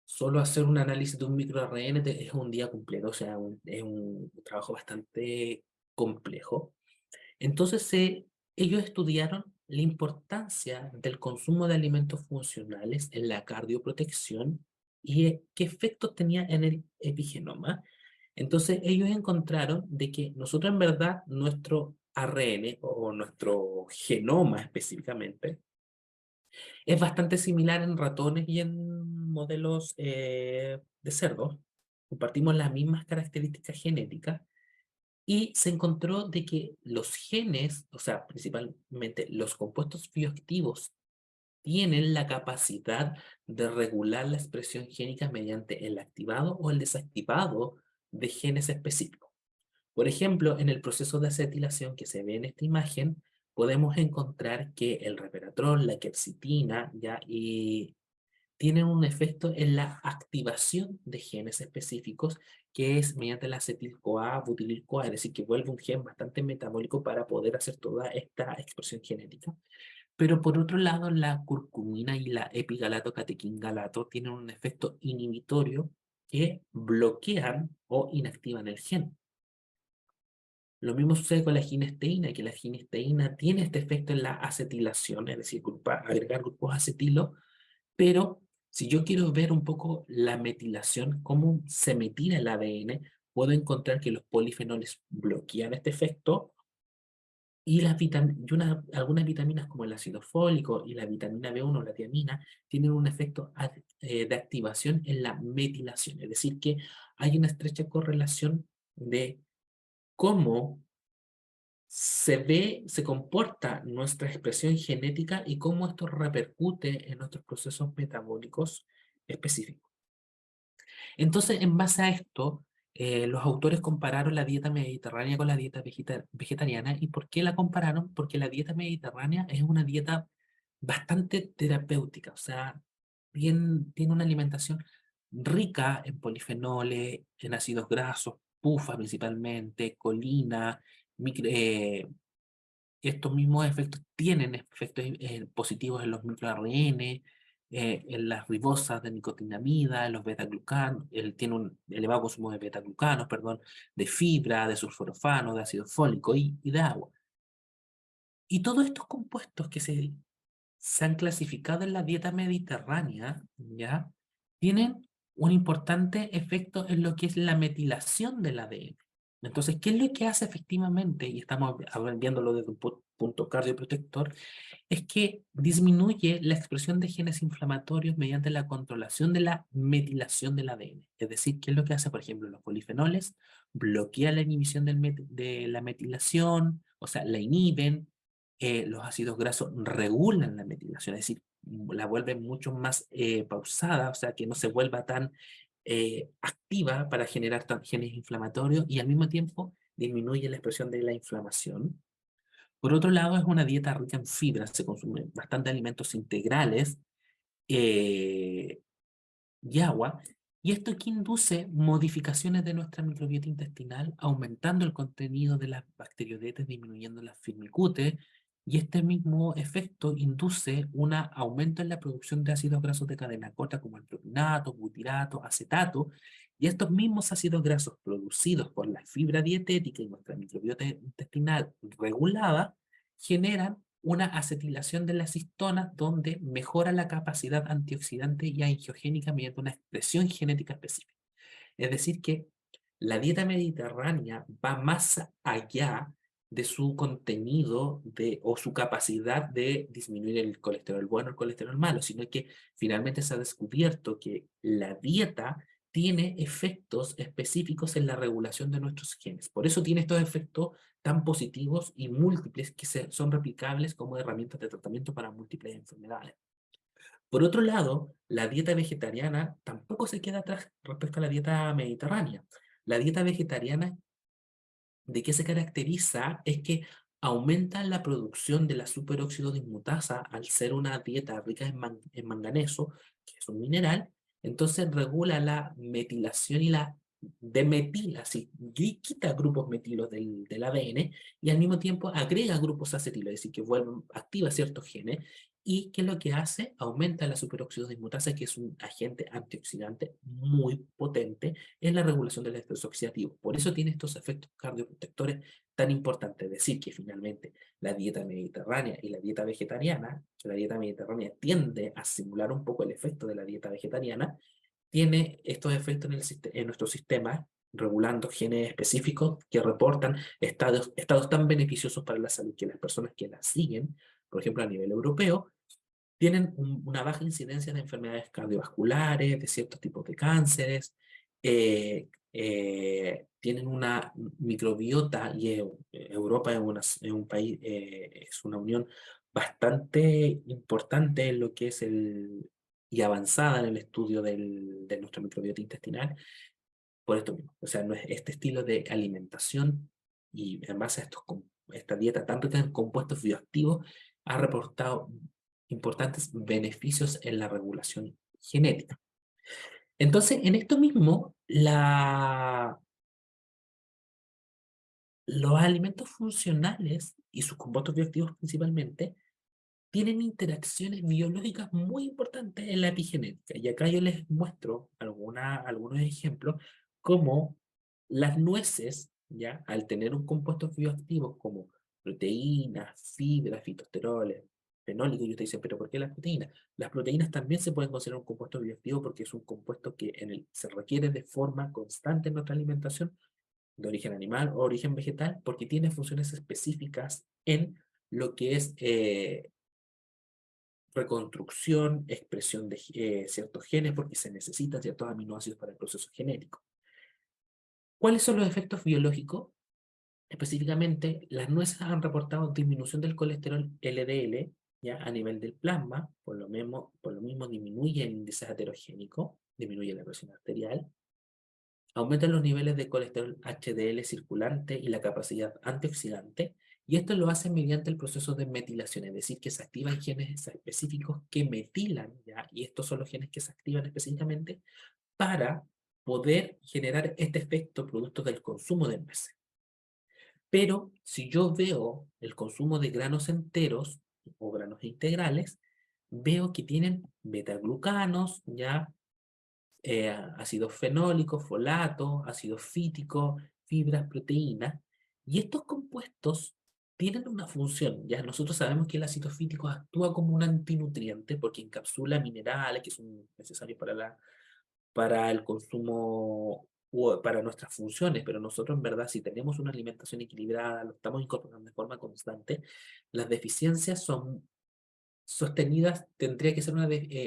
Solo hacer un análisis de un microARN es un día completo, o sea, es un trabajo bastante complejo. Entonces, ellos estudiaron la importancia del consumo de alimentos funcionales en la cardioprotección y qué efectos tenía en el epigenoma. Entonces, ellos encontraron de que nosotros en verdad, nuestro ARN o nuestro genoma específicamente, es bastante similar en ratones y en modelos de cerdos. Compartimos las mismas características genéticas y se encontró de que los genes, o sea, principalmente los compuestos bioactivos, tienen la capacidad de regular la expresión génica mediante el activado o el desactivado de genes específicos. Por ejemplo, en el proceso de acetilación que se ve en esta imagen, podemos encontrar que el resveratrol, la quercetina, y tienen un efecto en la activación de genes específicos, que es mediante la acetil-CoA, butilil-CoA, es decir, que vuelve un gen bastante metabólico para poder hacer toda esta expresión genética. Pero por otro lado, la curcumina y la epigalato-catequín-galato tienen un efecto inhibitorio que bloquean o inactivan el gen. Lo mismo sucede con la ginesteína, que la ginesteína tiene este efecto en la acetilación, es decir, agregar grupos acetilo, pero si yo quiero ver un poco la metilación, cómo se metila el ADN, puedo encontrar que los polifenoles bloquean este efecto y, algunas vitaminas como el ácido fólico y la vitamina B1, la tiamina, tienen un efecto de activación en la metilación. Es decir, que hay una estrecha correlación de cómo se comporta nuestra expresión genética y cómo esto repercute en nuestros procesos metabólicos específicos. Entonces, en base a esto, los autores compararon la dieta mediterránea con la dieta vegetariana. ¿Y por qué la compararon? Porque la dieta mediterránea es una dieta bastante terapéutica, o sea, tiene una alimentación rica en polifenoles, en ácidos grasos, PUFA principalmente, colina, estos mismos efectos tienen efectos positivos en los microARN, en las ribosas de nicotinamida, en los betaglucanos, tiene un elevado consumo de betaglucanos, perdón, de fibra, de sulforafano, de ácido fólico y de agua. Y todos estos compuestos que se han clasificado en la dieta mediterránea, ¿ya? Tienen un importante efecto en lo que es la metilación del ADN. Entonces, ¿qué es lo que hace efectivamente? Y estamos viéndolo desde un punto cardioprotector, es que disminuye la expresión de genes inflamatorios mediante la controlación de la metilación del ADN. Es decir, ¿qué es lo que hace, por ejemplo, los polifenoles? Bloquea la inhibición de la metilación, o sea, la inhiben. Los ácidos grasos regulan la metilación, es decir, la vuelven mucho más pausada, o sea, que no se vuelva tan activa para generar genes inflamatorios y al mismo tiempo disminuye la expresión de la inflamación. Por otro lado, es una dieta rica en fibras, se consumen bastante alimentos integrales eh, y agua, y esto que induce modificaciones de nuestra microbiota intestinal, aumentando el contenido de las bacteriodetes, disminuyendo las firmicutes, y este mismo efecto induce un aumento en la producción de ácidos grasos de cadena corta como el propinato, butirato, acetato, y estos mismos ácidos grasos producidos por la fibra dietética y nuestra microbiota intestinal regulada generan una acetilación de las histonas donde mejora la capacidad antioxidante y angiogénica mediante una expresión genética específica. Es decir, que la dieta mediterránea va más allá de su contenido o su capacidad de disminuir el colesterol bueno o el colesterol malo, sino que finalmente se ha descubierto que la dieta tiene efectos específicos en la regulación de nuestros genes. Por eso tiene estos efectos tan positivos y múltiples que son replicables como herramientas de tratamiento para múltiples enfermedades. Por otro lado, la dieta vegetariana tampoco se queda atrás respecto a la dieta mediterránea. La dieta vegetariana, ¿de qué se caracteriza? Es que aumenta la producción de la superóxido dismutasa al ser una dieta rica en manganeso, que es un mineral, entonces regula la metilación y la demetila, sí, y quita grupos metilos del ADN y al mismo tiempo agrega grupos acetilos, es decir, que activa ciertos genes y que lo que hace aumenta la superóxido dismutasa, que es un agente antioxidante muy potente en la regulación del estrés oxidativo. Por eso tiene estos efectos cardioprotectores tan importantes. Es decir, que finalmente la dieta mediterránea y la dieta vegetariana, la dieta mediterránea tiende a simular un poco el efecto de la dieta vegetariana, tiene estos efectos en nuestro sistema, regulando genes específicos que reportan estados tan beneficiosos para la salud que las personas que la siguen, por ejemplo a nivel europeo, tienen una baja incidencia de enfermedades cardiovasculares, de ciertos tipos de cánceres, tienen una microbiota y Europa es un país, es una unión bastante importante en lo que es y avanzada en el estudio de nuestra microbiota intestinal, por esto mismo. O sea, no es este estilo de alimentación y en base a esta dieta tan rica en compuestos bioactivos ha reportado importantes beneficios en la regulación genética. Entonces, en esto mismo, los alimentos funcionales y sus compuestos bioactivos principalmente tienen interacciones biológicas muy importantes en la epigenética. Y acá yo les muestro algunos ejemplos, como las nueces, ¿ya? Al tener un compuesto bioactivo como proteínas, fibras, fitosteroles, fenólicos, y ustedes dicen, ¿pero por qué las proteínas? Las proteínas también se pueden considerar un compuesto bioactivo porque es un compuesto que se requiere de forma constante en nuestra alimentación, de origen animal o origen vegetal, porque tiene funciones específicas en lo que es reconstrucción, expresión de ciertos genes, porque se necesitan ciertos aminoácidos para el proceso genético. ¿Cuáles son los efectos biológicos? Específicamente, las nueces han reportado disminución del colesterol LDL, ya a nivel del plasma, por lo mismo disminuye el índice heterogénico, disminuye la presión arterial, aumentan los niveles de colesterol HDL circulante y la capacidad antioxidante, y esto lo hacen mediante el proceso de metilación, es decir, que se activan genes específicos que metilan, ¿ya? Y estos son los genes que se activan específicamente para poder generar este efecto producto del consumo de nueces. Pero si yo veo el consumo de granos enteros o granos integrales, veo que tienen betaglucanos, ya ácidos fenólicos, folatos, ácido fítico, fibras, proteínas, y estos compuestos tienen una función. Ya nosotros sabemos que el ácido fítico actúa como un antinutriente porque encapsula minerales que son necesarios para el consumo o para nuestras funciones, pero nosotros en verdad si tenemos una alimentación equilibrada, lo estamos incorporando de forma constante, las deficiencias son sostenidas, tendría que ser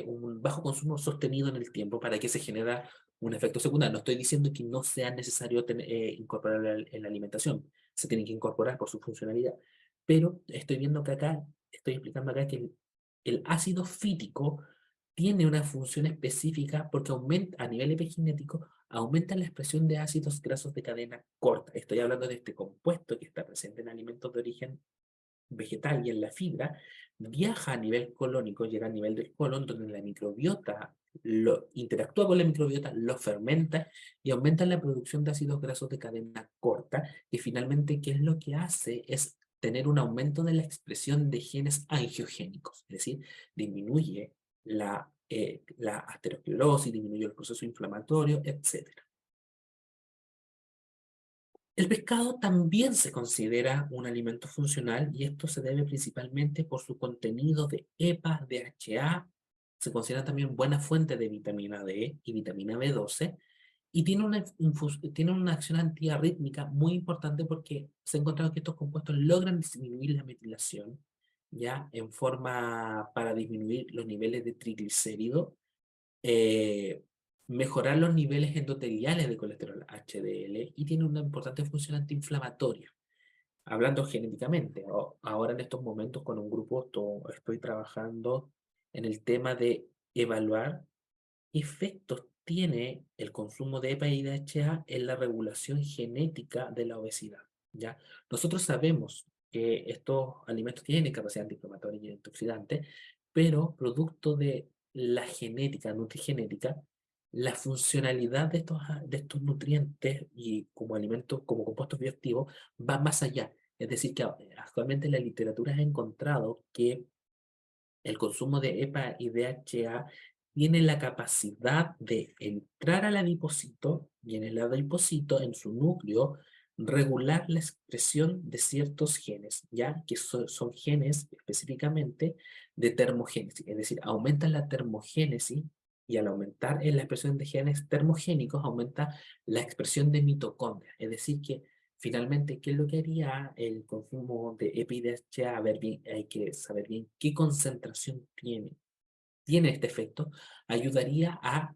un bajo consumo sostenido en el tiempo para que se genera un efecto secundario. No estoy diciendo que no sea necesario incorporar en la alimentación, se tiene que incorporar por su funcionalidad, pero estoy viendo que acá, estoy explicando acá que el ácido fítico tiene una función específica porque aumenta a nivel epigenético, aumenta la expresión de ácidos grasos de cadena corta. Estoy hablando de este compuesto que está presente en alimentos de origen vegetal y en la fibra, viaja a nivel colónico, llega a nivel del colon, donde la microbiota interactúa con la microbiota, lo fermenta y aumenta la producción de ácidos grasos de cadena corta, y finalmente, ¿qué es lo que hace? Es tener un aumento de la expresión de genes angiogénicos, es decir, disminuye la aterosclerosis, disminuye el proceso inflamatorio, etc. El pescado también se considera un alimento funcional y esto se debe principalmente por su contenido de EPA, DHA, se considera también buena fuente de vitamina D y vitamina B12 y tiene una acción antiarrítmica muy importante porque se ha encontrado que estos compuestos logran disminuir la metilación ya en forma para disminuir los niveles de triglicéridos, eh, mejorar los niveles endoteliales de colesterol HDL y tiene una importante función antiinflamatoria. Hablando genéticamente, ahora en estos momentos con un grupo estoy trabajando en el tema de evaluar qué efectos tiene el consumo de EPA y DHA en la regulación genética de la obesidad. ¿Ya? Nosotros sabemos que estos alimentos tienen capacidad antiinflamatoria y antioxidante, pero producto de la genética, nutrigenética, la funcionalidad de estos nutrientes y como alimentos, como compuestos bioactivos, va más allá. Es decir, que actualmente la literatura ha encontrado que el consumo de EPA y DHA tiene la capacidad de entrar al adipocito y en el adipocito, en su núcleo, regular la expresión de ciertos genes, ya que son genes específicamente de termogénesis, es decir, aumentan la termogénesis y al aumentar en la expresión de genes termogénicos aumenta la expresión de mitocondria, es decir, que finalmente, ¿qué es lo que haría el consumo de EPI-DHA? A ver bien, hay que saber bien qué concentración tiene este efecto. Ayudaría a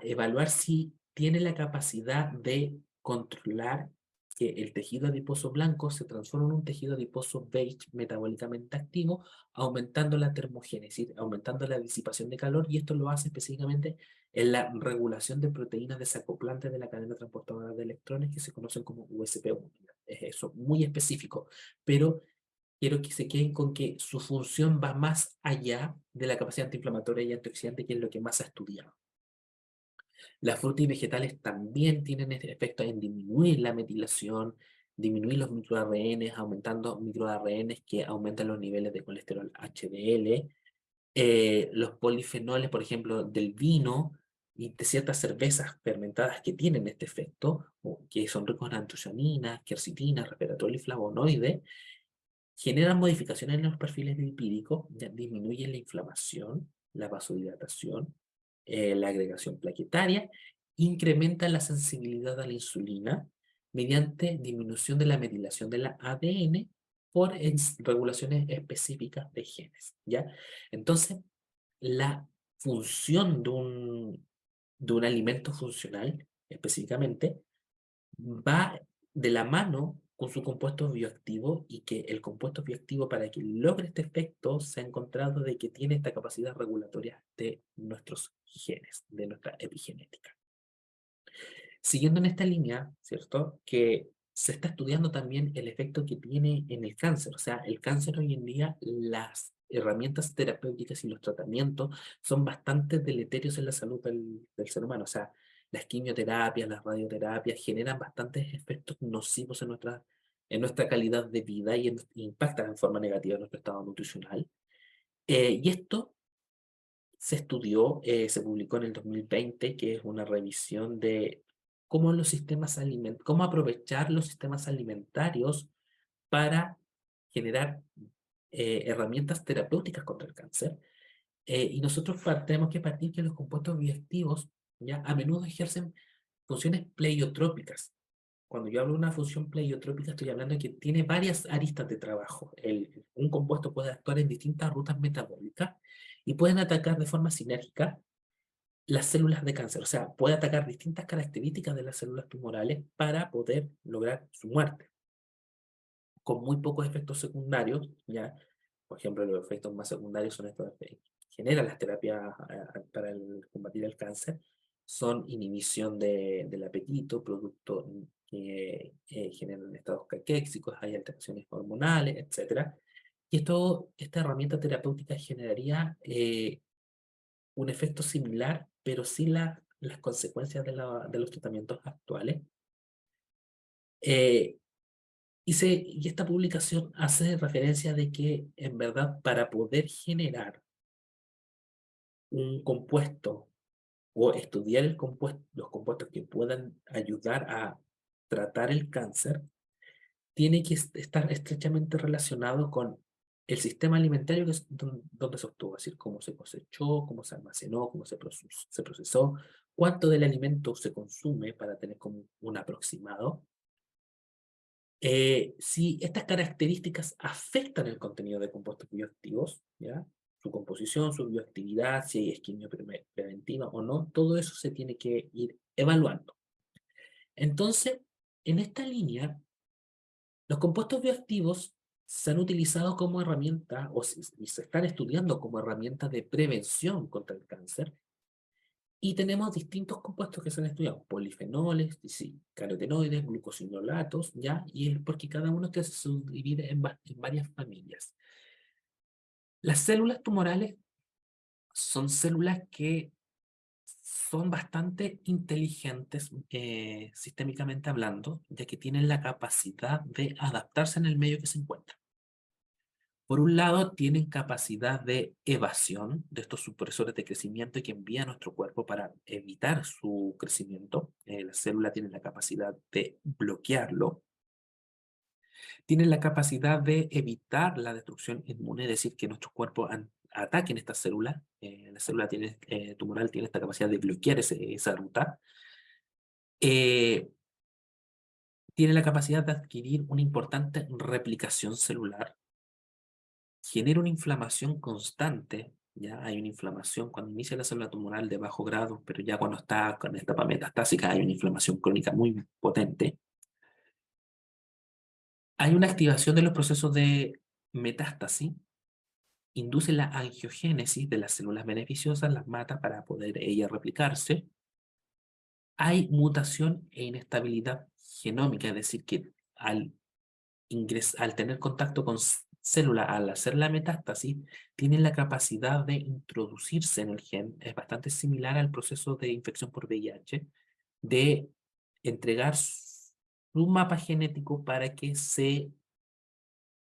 evaluar si tiene la capacidad de controlar que el tejido adiposo blanco se transforme en un tejido adiposo beige metabólicamente activo, aumentando la termogénesis, aumentando la disipación de calor, y esto lo hace específicamente en la regulación de proteínas desacoplantes de la cadena transportadora de electrones que se conocen como USP1. Es eso, muy específico, pero quiero que se queden con que su función va más allá de la capacidad antiinflamatoria y antioxidante, que es lo que más se ha estudiado. Las frutas y vegetales también tienen este efecto en disminuir la metilación, disminuir los microRNs, aumentando microRNs que aumentan los niveles de colesterol HDL. Los polifenoles, por ejemplo, del vino y de ciertas cervezas fermentadas que tienen este efecto, o que son ricos en antocianinas, quercitina, resveratrol y flavonoides, generan modificaciones en los perfiles lipídicos, ya disminuyen la inflamación, la vasodilatación, la agregación plaquetaria, incrementan la sensibilidad a la insulina mediante disminución de la metilación de la ADN por regulaciones específicas de genes, ¿ya? Entonces, la función de un alimento funcional, específicamente, va de la mano con su compuesto bioactivo, y que el compuesto bioactivo, para que logre este efecto, se ha encontrado de que tiene esta capacidad regulatoria de nuestros genes, de nuestra epigenética. Siguiendo en esta línea, ¿cierto? Que se está estudiando también el efecto que tiene en el cáncer. O sea, el cáncer hoy en día, las herramientas terapéuticas y los tratamientos son bastante deleterios en la salud del ser humano. O sea, Las quimioterapias, las radioterapias generan bastantes efectos nocivos en nuestra calidad de vida y impactan en forma negativa en nuestro estado nutricional. Y esto se estudió, se publicó en el 2020, que es una revisión de cómo aprovechar los sistemas alimentarios para generar herramientas terapéuticas contra el cáncer. Y nosotros tenemos que partir que los compuestos bioactivos ya a menudo ejercen funciones pleiotrópicas. Cuando yo hablo de una función pleiotrópica, estoy hablando de que tiene varias aristas de trabajo. Un compuesto puede actuar en distintas rutas metabólicas y pueden atacar de forma sinérgica las células de cáncer. O sea, puede atacar distintas características de las células tumorales para poder lograr su muerte, con muy pocos efectos secundarios, ¿ya? Por ejemplo, los efectos más secundarios son estos que generan las terapias para combatir el cáncer, son inhibición del apetito, producto que generan estados caquéxicos, hay alteraciones hormonales, etcétera. Y esta herramienta terapéutica generaría un efecto similar, pero sin las consecuencias de los tratamientos actuales. Eh, y esta publicación hace referencia de que, en verdad, para poder generar un compuesto o estudiar los compuestos que puedan ayudar a tratar el cáncer, tiene que estar estrechamente relacionado con el sistema alimentario que es donde se obtuvo, es decir, cómo se cosechó, cómo se almacenó, cómo se procesó, cuánto del alimento se consume para tener como un aproximado. Si estas características afectan el contenido de compuestos bioactivos, ¿ya? Su composición, su bioactividad, si hay isquemia preventiva o no, todo eso se tiene que ir evaluando. Entonces, en esta línea, los compuestos bioactivos se han utilizado como herramienta y se están estudiando como herramienta de prevención contra el cáncer. Y tenemos distintos compuestos que se han estudiado, polifenoles, sí, carotenoides, glucosinolatos, ¿ya? Y es porque cada uno se subdivide en varias familias. Las células tumorales son células que son bastante inteligentes sistémicamente hablando, ya que tienen la capacidad de adaptarse en el medio que se encuentran. Por un lado, tienen capacidad de evasión de estos supresores de crecimiento que envía a nuestro cuerpo para evitar su crecimiento. La célula tiene la capacidad de bloquearlo. Tienen la capacidad de evitar la destrucción inmune, es decir, que nuestro cuerpo ataquen estas células. La célula tumoral tiene esta capacidad de bloquear esa ruta. Tiene la capacidad de adquirir una importante replicación celular. Genera una inflamación constante, ya hay una inflamación cuando inicia la célula tumoral de bajo grado, pero ya cuando está con etapa metastásica hay una inflamación crónica muy potente. Hay una activación de los procesos de metástasis, induce la angiogénesis de las células beneficiosas, las mata para poder ella replicarse. Hay mutación e inestabilidad genómica, es decir, que al tener contacto con célula, al hacer la metástasis, tienen la capacidad de introducirse en el gen. Es bastante similar al proceso de infección por VIH, de entregar su mapa genético para que se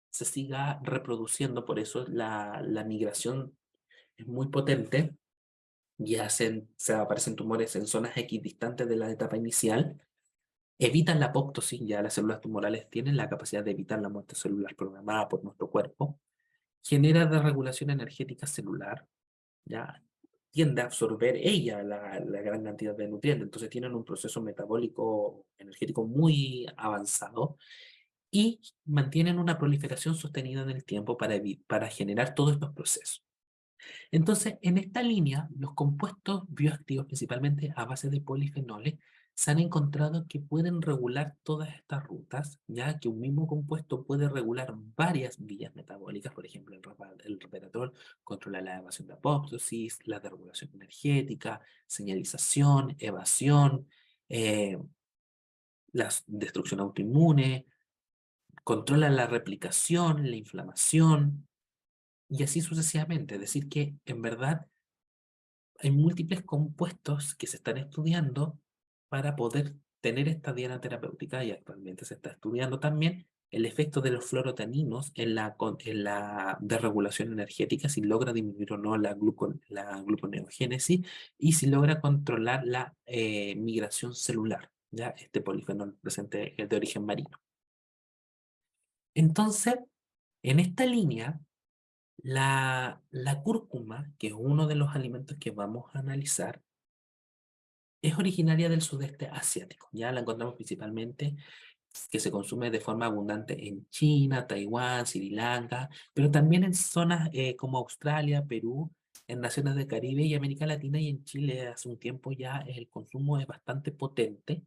siga reproduciendo. Por eso la migración es muy potente y se aparecen tumores en zonas equidistantes de la etapa inicial. Evitan la apoptosis, ya las células tumorales tienen la capacidad de evitar la muerte celular programada por nuestro cuerpo. Genera desregulación energética celular, ya tiende a absorber ella la gran cantidad de nutrientes, entonces tienen un proceso metabólico energético muy avanzado y mantienen una proliferación sostenida en el tiempo para generar todos estos procesos. Entonces, en esta línea, los compuestos bioactivos, principalmente a base de polifenoles, se han encontrado que pueden regular todas estas rutas, ya que un mismo compuesto puede regular varias vías metabólicas, por ejemplo, el resveratrol controla la evasión de apoptosis, la desregulación energética, señalización, evasión, la destrucción autoinmune, controla la replicación, la inflamación, y así sucesivamente. Es decir, que en verdad hay múltiples compuestos que se están estudiando para poder tener esta diana terapéutica, y actualmente se está estudiando también el efecto de los fluorotaninos en la desregulación energética, si logra disminuir o no la gluconeogénesis y si logra controlar la migración celular, ya este polifenol presente es de origen marino. Entonces, en esta línea, la cúrcuma, que es uno de los alimentos que vamos a analizar, es originaria del sudeste asiático. Ya la encontramos principalmente que se consume de forma abundante en China, Taiwán, Sri Lanka, pero también en zonas como Australia, Perú, en naciones del Caribe y América Latina, y en Chile hace un tiempo ya el consumo es bastante potente.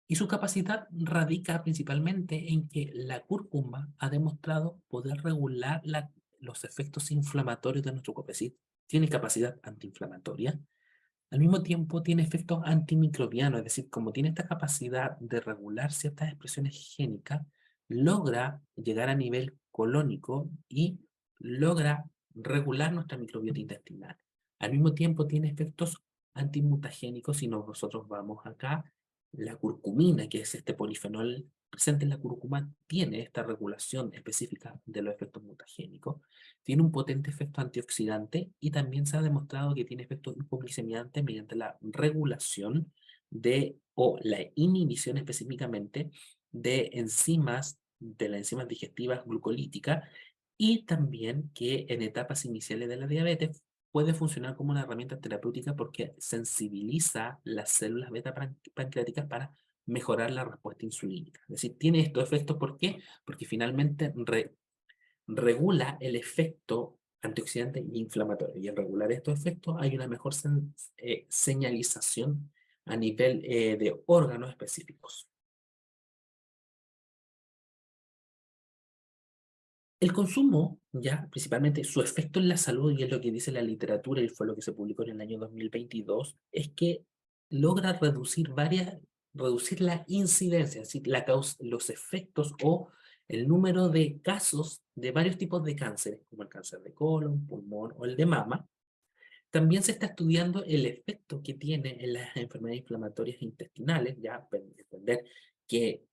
Y su capacidad radica principalmente en que la cúrcuma ha demostrado poder regular los efectos inflamatorios de nuestro cuerpo. Es decir, tiene capacidad antiinflamatoria, al mismo tiempo tiene efectos antimicrobianos, es decir, como tiene esta capacidad de regular ciertas expresiones génicas, logra llegar a nivel colónico y logra regular nuestra microbiota intestinal. Al mismo tiempo tiene efectos antimutagénicos, si nosotros vamos acá, la curcumina, que es este polifenol presente en la cúrcuma, tiene esta regulación específica de los efectos mutagénicos, tiene un potente efecto antioxidante y también se ha demostrado que tiene efectos hipoglicemiantes mediante la regulación o la inhibición específicamente de las enzimas digestivas glucolíticas, y también que en etapas iniciales de la diabetes puede funcionar como una herramienta terapéutica porque sensibiliza las células beta pancreáticas para mejorar la respuesta insulínica. Es decir, tiene estos efectos, ¿por qué? Porque finalmente regula el efecto antioxidante y inflamatorio. Y al regular estos efectos hay una mejor señalización a nivel de órganos específicos. El consumo, ya principalmente su efecto en la salud, y es lo que dice la literatura y fue lo que se publicó en el año 2022, es que logra reducir la incidencia, es decir, los efectos o el número de casos de varios tipos de cánceres, como el cáncer de colon, pulmón o el de mama. También se está estudiando el efecto que tiene en las enfermedades inflamatorias intestinales, ya entender que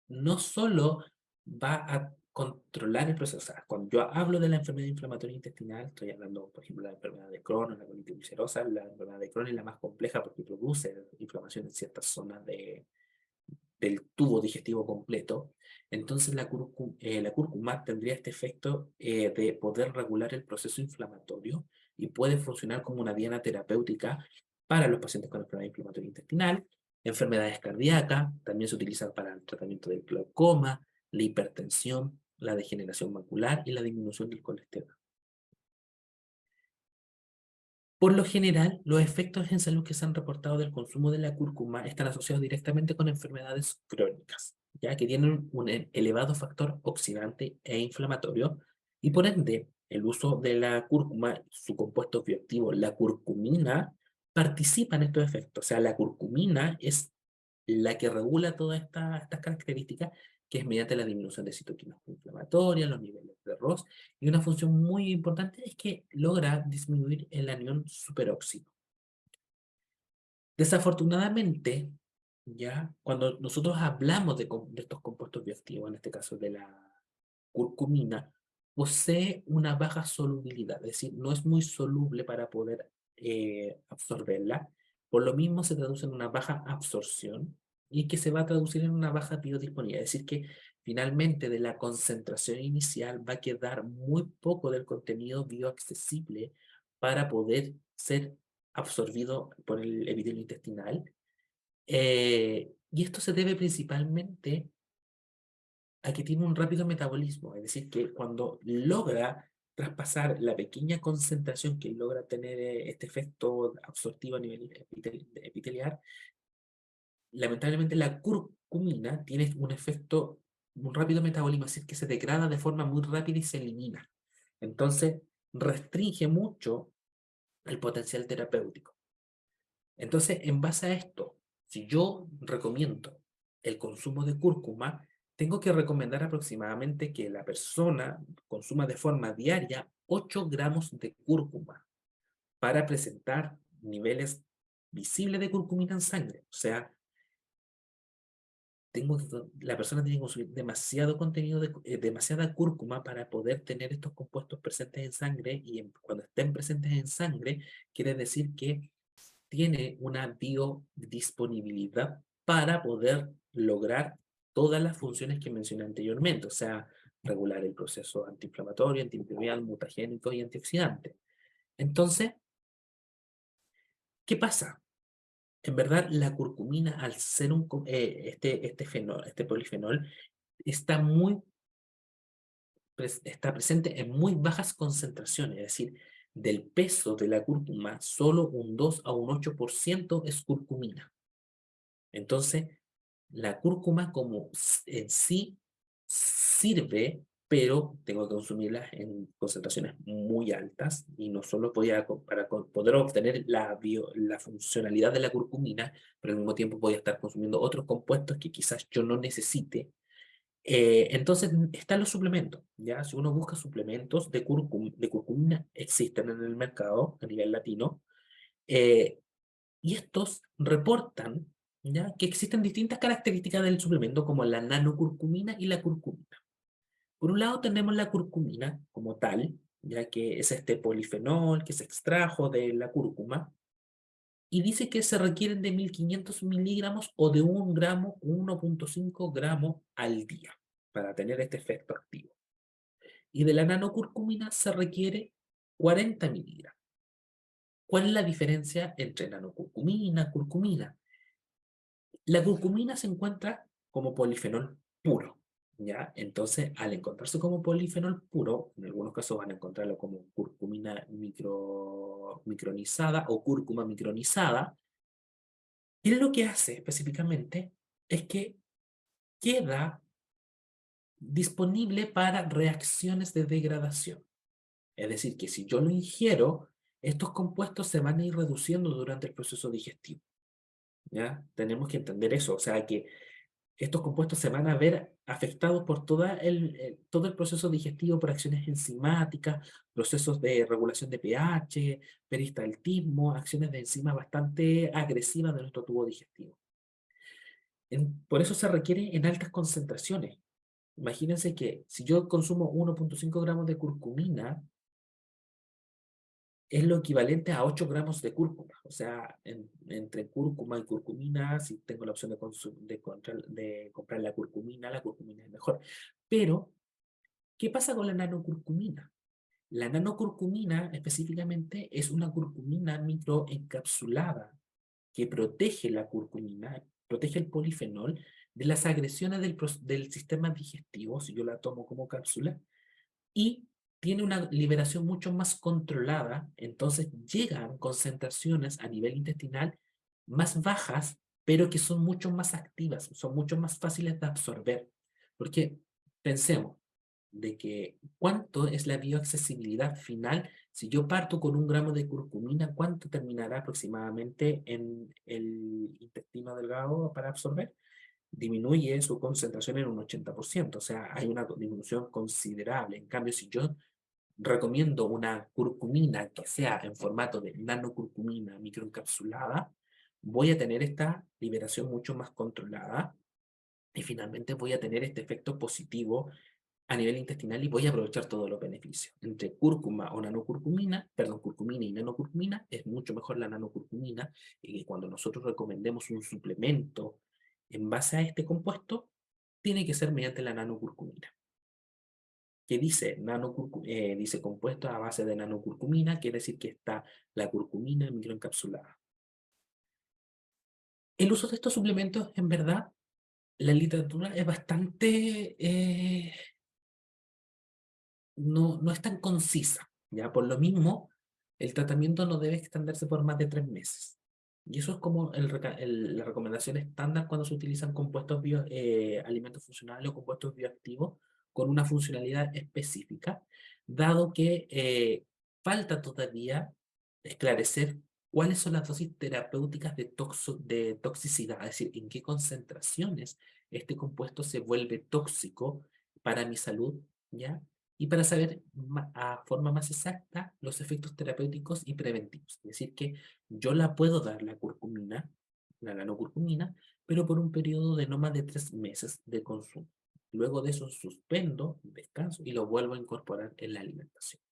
no solo va a controlar el proceso, o sea, cuando yo hablo de la enfermedad inflamatoria intestinal, estoy hablando, por ejemplo, de la enfermedad de Crohn, la colitis ulcerosa. La enfermedad de Crohn es la más compleja porque produce inflamación en ciertas zonas del tubo digestivo completo. Entonces la cúrcuma tendría este efecto de poder regular el proceso inflamatorio y puede funcionar como una diana terapéutica para los pacientes con enfermedad inflamatoria intestinal, enfermedades cardíacas, también se utiliza para el tratamiento del glaucoma, la hipertensión, la degeneración macular y la disminución del colesterol. Por lo general, los efectos en salud que se han reportado del consumo de la cúrcuma están asociados directamente con enfermedades crónicas, ya que tienen un elevado factor oxidante e inflamatorio, y por ende, el uso de la cúrcuma, su compuesto bioactivo, la curcumina, participa en estos efectos. O sea, la curcumina es la que regula todas estas características, que es mediante la disminución de citoquinas inflamatorias, los niveles de ROS, y una función muy importante es que logra disminuir el anión superóxido. Desafortunadamente, ya cuando nosotros hablamos de estos compuestos bioactivos, en este caso de la curcumina, posee una baja solubilidad, es decir, no es muy soluble para poder absorberla. Por lo mismo se traduce en una baja absorción y que se va a traducir en una baja biodisponibilidad. Es decir, que finalmente de la concentración inicial va a quedar muy poco del contenido bioaccesible para poder ser absorbido por el epitelio intestinal. Y esto se debe principalmente a que tiene un rápido metabolismo, es decir, que cuando logra traspasar la pequeña concentración que logra tener este efecto absortivo a nivel epitelial, lamentablemente la curcumina tiene un efecto, un rápido metabolismo, es decir, que se degrada de forma muy rápida y se elimina. Entonces, restringe mucho el potencial terapéutico. Entonces, en base a esto, si yo recomiendo el consumo de cúrcuma, tengo que recomendar aproximadamente que la persona consuma de forma diaria 8 gramos de cúrcuma para presentar niveles visible de curcumina en sangre. O sea, la persona tiene que consumir demasiado contenido, demasiada cúrcuma para poder tener estos compuestos presentes en sangre, y cuando estén presentes en sangre, quiere decir que tiene una biodisponibilidad para poder lograr todas las funciones que mencioné anteriormente, o sea, regular el proceso antiinflamatorio, antimicrobial, mutagénico y antioxidante. Entonces, ¿qué pasa? En verdad, la curcumina, al ser este polifenol, está está presente en muy bajas concentraciones, es decir, del peso de la cúrcuma, solo un 2 a un 8% es curcumina. Entonces, la cúrcuma en sí sirve, pero tengo que consumirla en concentraciones muy altas, y no solo para poder obtener la funcionalidad de la curcumina, pero al mismo tiempo voy a estar consumiendo otros compuestos que quizás yo no necesite. Entonces están los suplementos, ¿ya? Si uno busca suplementos de curcumina, existen en el mercado a nivel latino, eh, y estos reportan, ¿ya?, que existen distintas características del suplemento, como la nanocurcumina y la curcumina. Por un lado tenemos la curcumina como tal, ya que es este polifenol que se extrajo de la cúrcuma, y dice que se requieren de 1500 miligramos o de 1 gramo, 1,5 gramos al día para tener este efecto activo. Y de la nanocurcumina se requiere 40 miligramos. ¿Cuál es la diferencia entre nanocurcumina y curcumina? La curcumina se encuentra como polifenol puro, ¿ya? Entonces, al encontrarse como polifenol puro, en algunos casos van a encontrarlo como curcumina micronizada o cúrcuma micronizada, y lo que hace específicamente es que queda disponible para reacciones de degradación. Es decir, que si yo lo ingiero, estos compuestos se van a ir reduciendo durante el proceso digestivo, ¿ya? Tenemos que entender eso, o sea que estos compuestos se van a ver afectados por todo el proceso digestivo, por acciones enzimáticas, procesos de regulación de pH, peristaltismo, acciones de enzimas bastante agresivas de nuestro tubo digestivo. Por eso se requiere en altas concentraciones. Imagínense que si yo consumo 1,5 gramos de curcumina, es lo equivalente a 8 gramos de cúrcuma. O sea, entre cúrcuma y curcumina, si tengo la opción de comprar la curcumina es mejor. Pero, ¿qué pasa con la nanocurcumina? La nanocurcumina específicamente es una curcumina microencapsulada que protege la curcumina, protege el polifenol de las agresiones del sistema digestivo, si yo la tomo como cápsula, y tiene una liberación mucho más controlada. Entonces llegan concentraciones a nivel intestinal más bajas, pero que son mucho más activas, son mucho más fáciles de absorber. Porque pensemos de que cuánto es la bioaccesibilidad final. Si yo parto con 1 gramo de curcumina, ¿cuánto terminará aproximadamente en el intestino delgado para absorber? Disminuye su concentración en un 80%, o sea, hay una disminución considerable. En cambio, si yo recomiendo una curcumina que sea en formato de nanocurcumina microencapsulada, voy a tener esta liberación mucho más controlada, y finalmente voy a tener este efecto positivo a nivel intestinal, y voy a aprovechar todos los beneficios. Entre cúrcuma o nanocurcumina, perdón, curcumina y nanocurcumina, es mucho mejor la nanocurcumina, y cuando nosotros recomendemos un suplemento en base a este compuesto, tiene que ser mediante la nanocurcumina. ¿Qué dice? Dice compuesto a base de nanocurcumina, quiere decir que está la curcumina microencapsulada. El uso de estos suplementos, en verdad, la literatura es bastante... no es tan concisa, ¿ya? Por lo mismo, el tratamiento no debe extenderse por más de 3 meses. Y eso es como la recomendación estándar cuando se utilizan alimentos funcionales o compuestos bioactivos con una funcionalidad específica, dado que falta todavía esclarecer cuáles son las dosis terapéuticas de toxicidad, es decir, en qué concentraciones este compuesto se vuelve tóxico para mi salud, ¿ya? Y para saber a forma más exacta los efectos terapéuticos y preventivos. Es decir, que yo la puedo dar, la curcumina, la nanocurcumina, pero por un periodo de no más de 3 meses de consumo. Luego de eso suspendo, descanso y lo vuelvo a incorporar en la alimentación.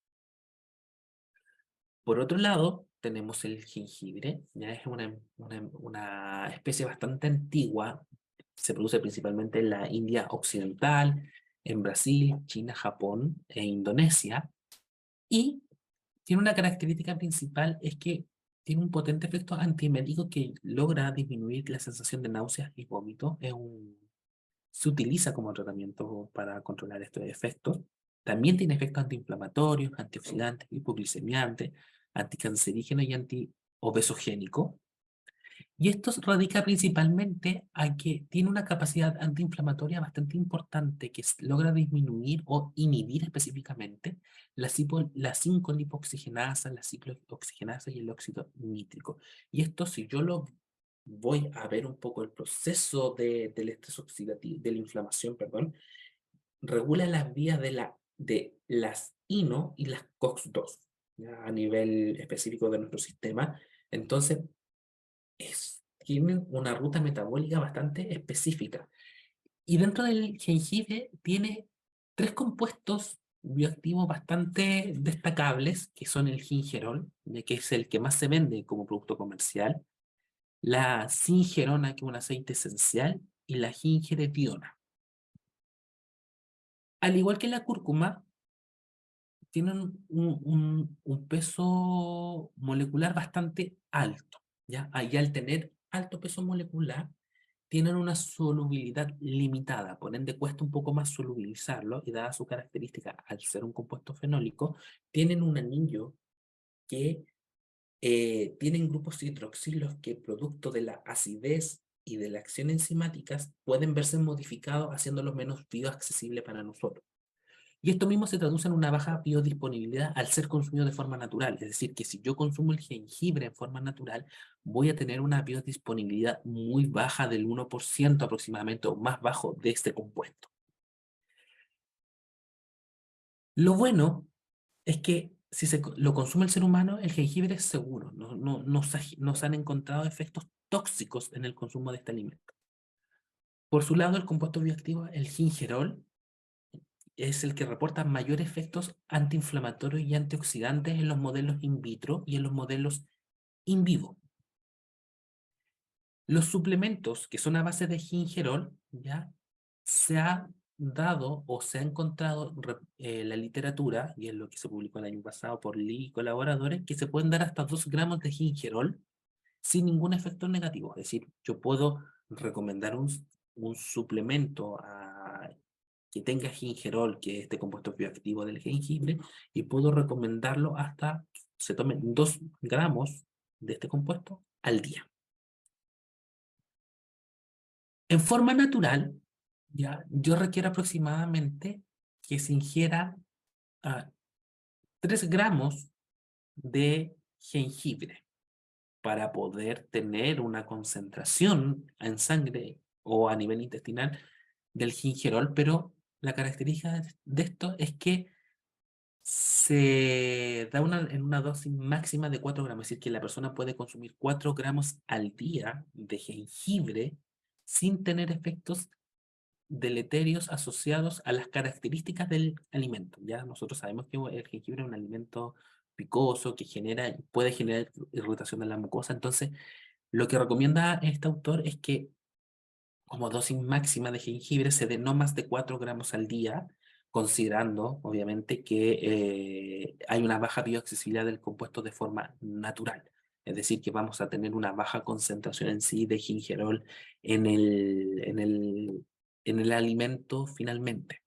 Por otro lado, tenemos el jengibre, ya es una especie bastante antigua, se produce principalmente en la India occidental, en Brasil, China, Japón e Indonesia, y tiene una característica principal, es que tiene un potente efecto antiemético que logra disminuir la sensación de náuseas y vómitos. Se utiliza como tratamiento para controlar estos efectos. También tiene efectos antiinflamatorios, antioxidantes, hipoglicemiantes, anticancerígeno y antiobesogénico. Y esto radica principalmente a que tiene una capacidad antiinflamatoria bastante importante que logra disminuir o inhibir específicamente la 5-lipoxigenasa, la ciclooxigenasa y el óxido nítrico. Y esto, si yo lo voy a ver un poco el proceso del estrés oxidativo, de la inflamación, perdón, regula las vías de las INO y las COX-2 a nivel específico de nuestro sistema. Entonces, tienen una ruta metabólica bastante específica. Y dentro del jengibre tiene 3 compuestos bioactivos bastante destacables, que son el gingerol, ya que es el que más se vende como producto comercial, la singerona, que es un aceite esencial, y la gingeretiona. Al igual que la cúrcuma, tienen un peso molecular bastante alto, ¿ya? Y al tener alto peso molecular, tienen una solubilidad limitada, por ende cuesta un poco más solubilizarlo, y dada su característica, al ser un compuesto fenólico, tienen un anillo que tienen grupos hidroxilos que, producto de la acidez y de la acción enzimáticas, pueden verse modificados haciéndolos menos bioaccesibles para nosotros. Y esto mismo se traduce en una baja biodisponibilidad al ser consumido de forma natural. Es decir, que si yo consumo el jengibre en forma natural, voy a tener una biodisponibilidad muy baja del 1% aproximadamente, o más bajo, de este compuesto. Lo bueno es que si lo consume el ser humano, el jengibre es seguro. No se han encontrado efectos tóxicos en el consumo de este alimento. Por su lado, el compuesto bioactivo, el gingerol, es el que reporta mayores efectos antiinflamatorios y antioxidantes en los modelos in vitro y en los modelos in vivo. Los suplementos que son a base de gingerol, ya se ha dado o se ha encontrado en la literatura, y es lo que se publicó el año pasado por Lee y colaboradores, que se pueden dar hasta 2 gramos de gingerol sin ningún efecto negativo. Es decir, yo puedo recomendar un suplemento que tenga gingerol, que es este compuesto bioactivo del jengibre, y puedo recomendarlo hasta se tomen 2 gramos de este compuesto al día. En forma natural, ya, yo requiero aproximadamente que se ingiera 3 gramos de jengibre para poder tener una concentración en sangre o a nivel intestinal del gingerol, pero la característica de esto es que se da en una dosis máxima de 4 gramos, es decir, que la persona puede consumir 4 gramos al día de jengibre sin tener efectos deleterios asociados a las características del alimento. Ya nosotros sabemos que el jengibre es un alimento picoso que puede generar irritación de la mucosa. Entonces, lo que recomienda este autor es que como dosis máxima de jengibre se dé no más de 4 gramos al día, considerando, obviamente, que hay una baja bioaccesibilidad del compuesto de forma natural. Es decir, que vamos a tener una baja concentración en sí de gingerol en el alimento finalmente.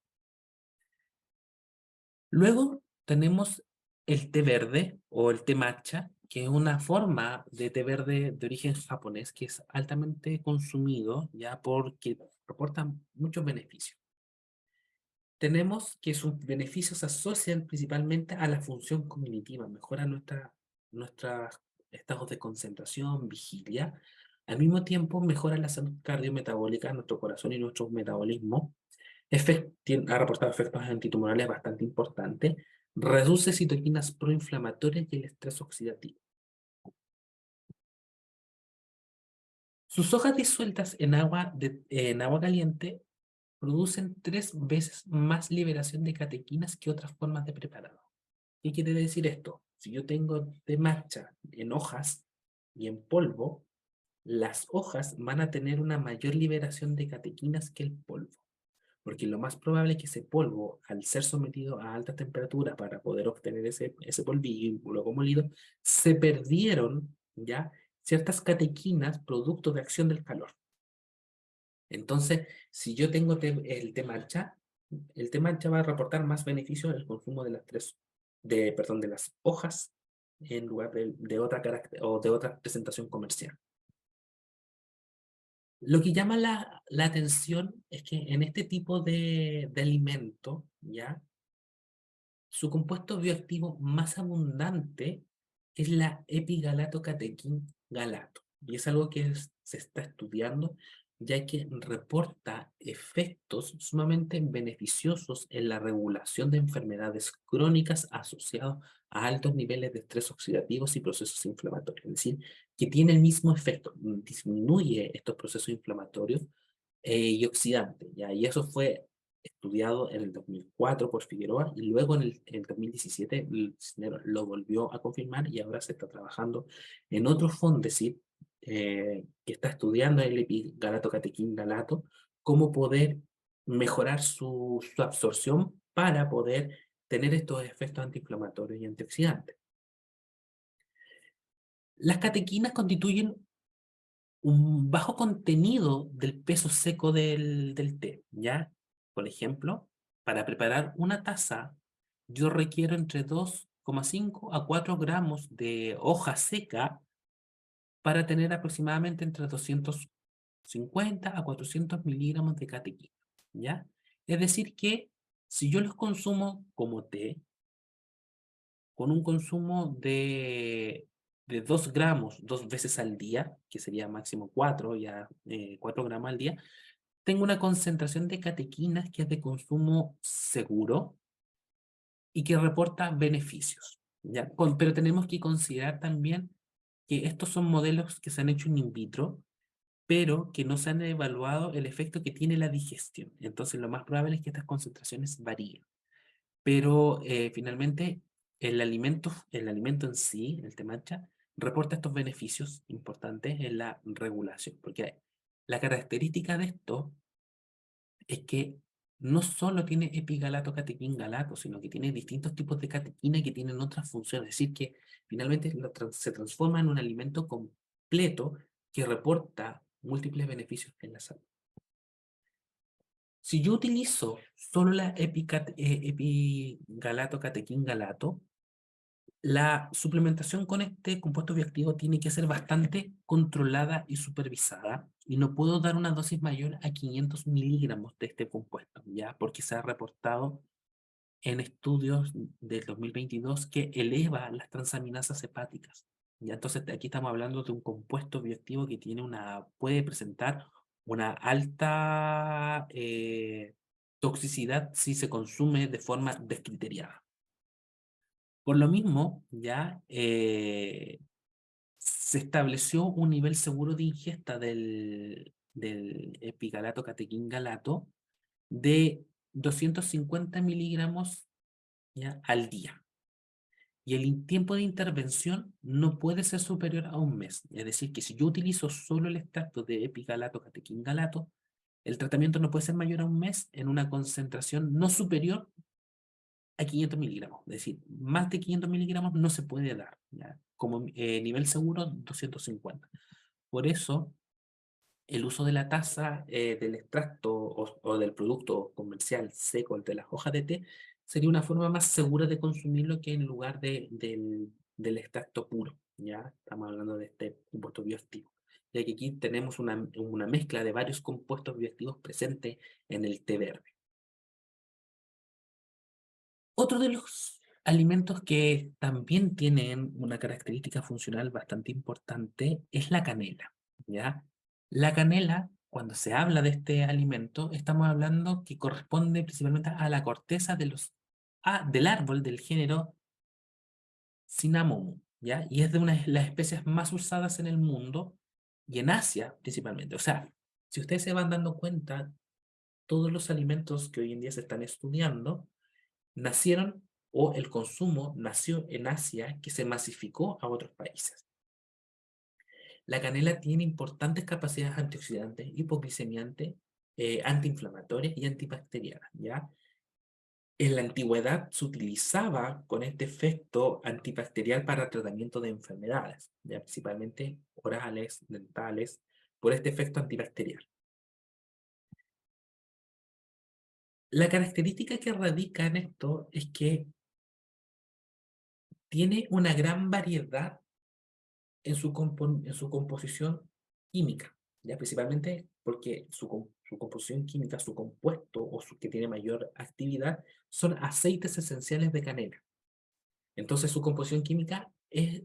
Luego tenemos el té verde o el té matcha, que es una forma de té verde de origen japonés que es altamente consumido ya porque aporta muchos beneficios. Tenemos que sus beneficios se asocian principalmente a la función cognitiva, mejora nuestros estados de concentración, vigilia. Al mismo tiempo mejora la salud cardiometabólica, nuestro corazón y nuestro metabolismo. Ha reportado efectos antitumorales bastante importantes. Reduce citoquinas proinflamatorias y el estrés oxidativo. Sus hojas disueltas en agua caliente producen 3 veces más liberación de catequinas que otras formas de preparado. ¿Qué quiere decir esto? Si yo tengo té matcha en hojas y en polvo, las hojas van a tener una mayor liberación de catequinas que el polvo, porque lo más probable es que ese polvo, al ser sometido a alta temperatura para poder obtener ese polvillo y luego molido, se perdieron ya ciertas catequinas producto de acción del calor. Entonces, si yo tengo el té matcha va a reportar más beneficios en el consumo de de las hojas en lugar de otra o de otra presentación comercial. Lo que llama la atención es que en este tipo de alimento, ¿ya? Su compuesto bioactivo más abundante es la epigalato-catequín galato. Y es algo que se está estudiando, ya que reporta efectos sumamente beneficiosos en la regulación de enfermedades crónicas asociadas a altos niveles de estrés oxidativos y procesos inflamatorios. Es decir, que tiene el mismo efecto, disminuye estos procesos inflamatorios y oxidantes, ¿ya? Y eso fue estudiado en el 2004 por Figueroa y luego en el 2017 Cisneros lo volvió a confirmar y ahora se está trabajando en otro Fondesit que está estudiando el epigalato-catequín galato, cómo poder mejorar su absorción para poder tener estos efectos antiinflamatorios y antioxidantes. Las catequinas constituyen un bajo contenido del peso seco del té, ¿ya? Por ejemplo, para preparar una taza, yo requiero entre 2,5 a 4 gramos de hoja seca para tener aproximadamente entre 250 a 400 miligramos de catequina, ¿ya? Es decir que si yo los consumo como té, con un consumo de 2 gramos 2 veces al día, que sería máximo 4, ya 4 gramos al día, tengo una concentración de catequinas que es de consumo seguro y que reporta beneficios, ¿ya? Pero tenemos que considerar también que estos son modelos que se han hecho in vitro, pero que no se han evaluado el efecto que tiene la digestión. Entonces, lo más probable es que estas concentraciones varíen. Pero finalmente el alimento en sí, el té matcha, reporta estos beneficios importantes en la regulación, porque la característica de esto es que no solo tiene epigalato, catequín, galato, sino que tiene distintos tipos de catequina que tienen otras funciones, es decir, que finalmente se transforma en un alimento completo que reporta múltiples beneficios en la salud. Si yo utilizo solo la epigalato, catequín, galato, la suplementación con este compuesto bioactivo tiene que ser bastante controlada y supervisada, y no puedo dar una dosis mayor a 500 miligramos de este compuesto, ¿ya? Porque se ha reportado en estudios del 2022 que eleva las transaminasas hepáticas, ¿ya? Entonces aquí estamos hablando de un compuesto bioactivo que puede presentar una alta toxicidad si se consume de forma descriteriada. Por lo mismo, ya se estableció un nivel seguro de ingesta del epigalato catequín galato de 250 miligramos, ¿ya?, al día. Y el tiempo de intervención no puede ser superior a un mes. Es decir, que si yo utilizo solo el extracto de epigalato catequín galato, el tratamiento no puede ser mayor a un mes en una concentración no superior a 500 miligramos. Es decir, más de 500 miligramos no se puede dar, ¿ya? Como nivel seguro, 250. Por eso, el uso de la taza del extracto o del producto comercial seco de las hojas de té sería una forma más segura de consumirlo que en lugar del extracto puro, ¿ya? Estamos hablando de este compuesto bioactivo. Ya que aquí tenemos una mezcla de varios compuestos bioactivos presentes en el té verde. Otro de los alimentos que también tienen una característica funcional bastante importante es la canela, ¿ya? La canela, cuando se habla de este alimento, estamos hablando que corresponde principalmente a la corteza del árbol del género Cinnamomum, ¿ya? Y es de una de las especies más usadas en el mundo y en Asia principalmente. O sea, si ustedes se van dando cuenta, todos los alimentos que hoy en día se están estudiando nacieron o el consumo nació en Asia que se masificó a otros países. La canela tiene importantes capacidades antioxidantes, hipoglicemiantes, antiinflamatorias y antibacterianas, ¿ya? En la antigüedad se utilizaba con este efecto antibacterial para tratamiento de enfermedades, ¿ya? Principalmente orales, dentales, por este efecto antibacterial. La característica que radica en esto es que tiene una gran variedad en su composición química, ¿ya? Principalmente porque su composición química, su compuesto o su que tiene mayor actividad son aceites esenciales de canela. Entonces su composición química es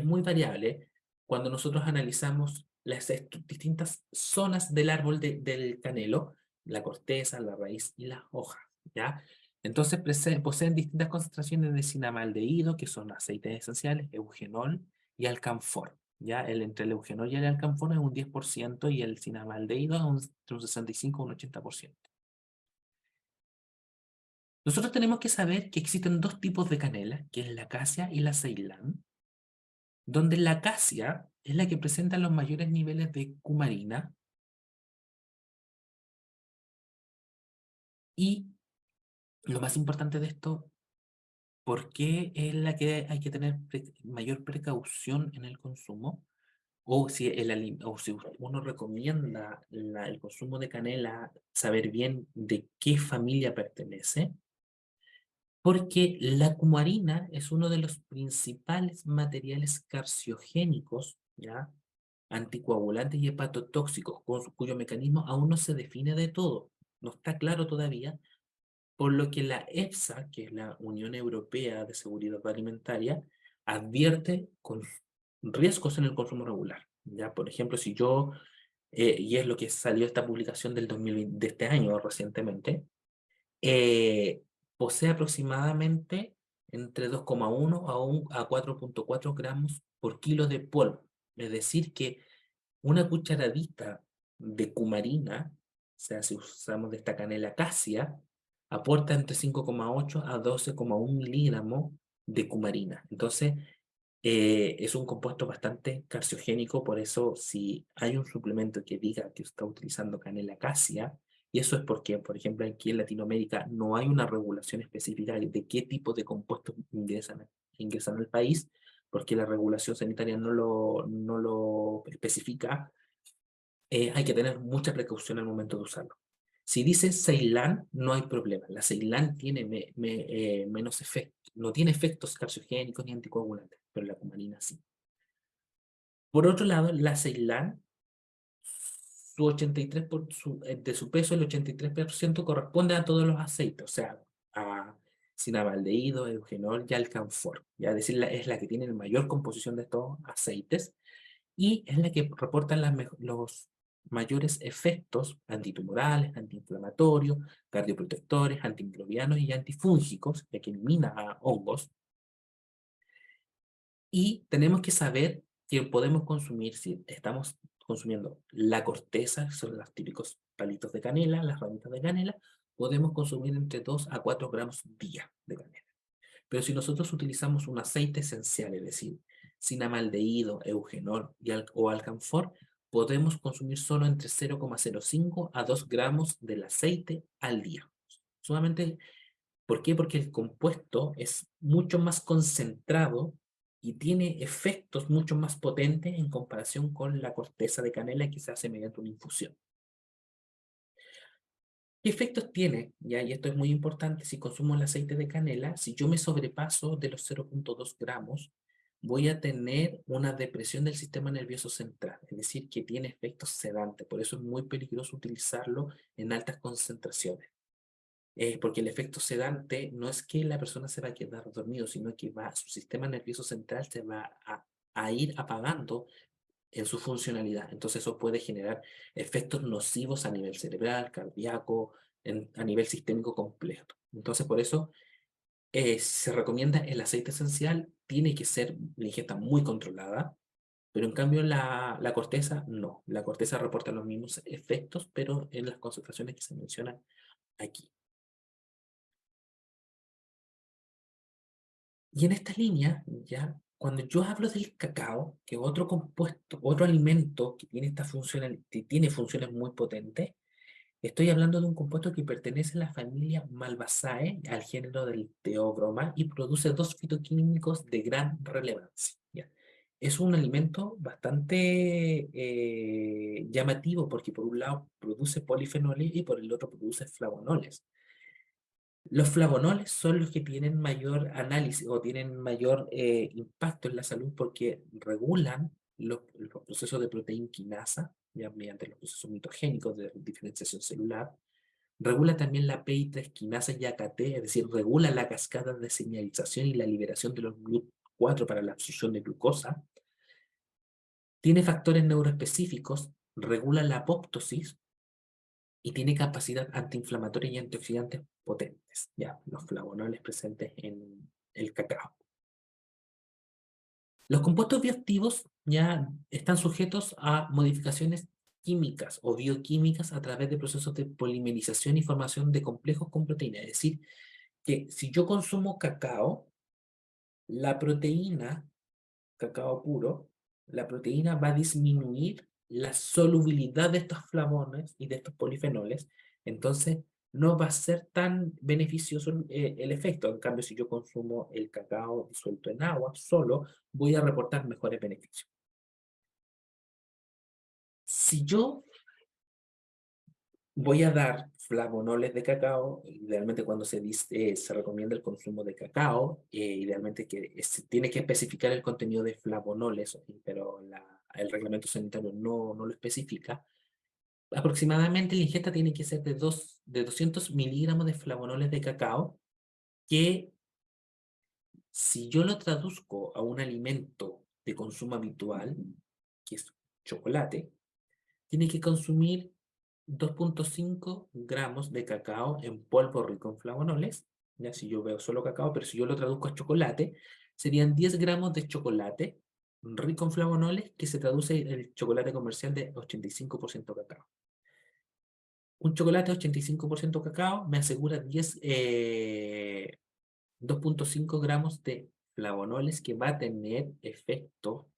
muy variable cuando nosotros analizamos las distintas zonas del árbol del canelo, la corteza, la raíz y las hojas, ¿ya? Entonces poseen distintas concentraciones de cinamaldehído, que son aceites esenciales, eugenol y alcanfor, ¿ya? Entre el eugenol y el alcanfor es un 10% y el cinamaldehído es entre un 65 y un 80%. Nosotros tenemos que saber que existen dos tipos de canela, que es la acacia y la ceilán, donde la acacia es la que presenta los mayores niveles de cumarina y lo más importante de esto, ¿por qué es la que hay que tener mayor precaución en el consumo? O si uno recomienda el consumo de canela, saber bien de qué familia pertenece, porque la cumarina es uno de los principales materiales carcinogénicos, ¿ya? Anticoagulantes y hepatotóxicos, cuyo mecanismo aún no se define de todo, no está claro todavía, por lo que la EFSA, que es la Unión Europea de Seguridad Alimentaria, advierte con riesgos en el consumo regular. ¿Ya? Por ejemplo, si yo, y es lo que salió esta publicación del 2020, de este año recientemente, eh, posee aproximadamente entre 2,1 a 4,4 gramos por kilo de polvo. Es decir, que una cucharadita de cumarina, o sea, si usamos de esta canela acacia, aporta entre 5,8 a 12,1 miligramos de cumarina. Entonces, es un compuesto bastante carcinogénico, por eso si hay un suplemento que diga que está utilizando canela acacia, y eso es porque, por ejemplo, aquí en Latinoamérica no hay una regulación específica de qué tipo de compuestos ingresan al país, porque la regulación sanitaria no lo especifica. Hay que tener mucha precaución al momento de usarlo. Si dice Ceilán, no hay problema. La Ceilán tiene menos efectos, no tiene efectos carcinogénicos ni anticoagulantes, pero la cumarina sí. Por otro lado, la Ceilán, de su peso, el 83% corresponde a todos los aceites, o sea, a cinamaldehído, eugenol y alcanfor. Ya decir, es la que tiene la mayor composición de estos aceites y es la que reporta los mayores efectos antitumorales, antiinflamatorios, cardioprotectores, antimicrobianos y antifúngicos, ya que elimina a hongos. Y tenemos que saber que podemos consumir, si estamos consumiendo la corteza, son los típicos palitos de canela, las ramitas de canela, podemos consumir entre 2 a 4 gramos día de canela. Pero si nosotros utilizamos un aceite esencial, es decir, cinamaldehído, eugenol o alcanfor, podemos consumir solo entre 0,05 a 2 gramos del aceite al día. Solamente, ¿por qué? Porque el compuesto es mucho más concentrado y tiene efectos mucho más potentes en comparación con la corteza de canela que se hace mediante una infusión. ¿Qué efectos tiene? ¿Ya? Y esto es muy importante, si consumo el aceite de canela, si yo me sobrepaso de los 0,2 gramos, voy a tener una depresión del sistema nervioso central, es decir, que tiene efectos sedantes, por eso es muy peligroso utilizarlo en altas concentraciones. Porque el efecto sedante no es que la persona se va a quedar dormido, sino que su sistema nervioso central se va a ir apagando en su funcionalidad. Entonces eso puede generar efectos nocivos a nivel cerebral, cardíaco, a nivel sistémico completo. Entonces por eso se recomienda el aceite esencial, tiene que ser una ingesta muy controlada, Pero en cambio la corteza no. La corteza reporta los mismos efectos, pero en las concentraciones que se mencionan aquí. Y en esta línea, ya, cuando yo hablo del cacao, que otro compuesto, otro alimento que tiene que tiene funciones muy potentes, estoy hablando de un compuesto que pertenece a la familia Malvaceae, al género del Theobroma, y produce dos fitoquímicos de gran relevancia. ¿Ya? Es un alimento bastante llamativo porque por un lado produce polifenoles y por el otro produce flavonoles. Los flavonoles son los que tienen mayor análisis o tienen mayor impacto en la salud porque regulan los procesos de proteína quinasa, ya mediante los procesos mitogénicos de diferenciación celular. Regula también la PI3 quinasa y AKT, es decir, regula la cascada de señalización y la liberación de los GLUT4 para la absorción de glucosa. Tiene factores neuroespecíficos, regula la apoptosis, y tiene capacidad antiinflamatoria y antioxidantes potentes, ya, los flavonoles presentes en el cacao. Los compuestos bioactivos ya están sujetos a modificaciones químicas o bioquímicas a través de procesos de polimerización y formación de complejos con proteína. Es decir, que si yo consumo cacao, la proteína cacao puro, la proteína va a disminuir la solubilidad de estos flavones y de estos polifenoles, entonces no va a ser tan beneficioso el efecto. En cambio, si yo consumo el cacao disuelto en agua solo, voy a reportar mejores beneficios. Si yo voy a dar flavonoles de cacao, idealmente cuando se recomienda el consumo de cacao, idealmente que se tiene que especificar el contenido de flavonoles, pero el reglamento sanitario no lo especifica. Aproximadamente la ingesta tiene que ser de 200 miligramos de flavonoles de cacao, que si yo lo traduzco a un alimento de consumo habitual, que es chocolate, tiene que consumir 2,5 gramos de cacao en polvo rico en flavonoles, ya si yo veo solo cacao, pero si yo lo traduzco a chocolate, serían 10 gramos de chocolate rico en flavonoles, que se traduce en el chocolate comercial de 85% cacao. Un chocolate 85% cacao me asegura 2,5 gramos de flavonoles que va a tener efecto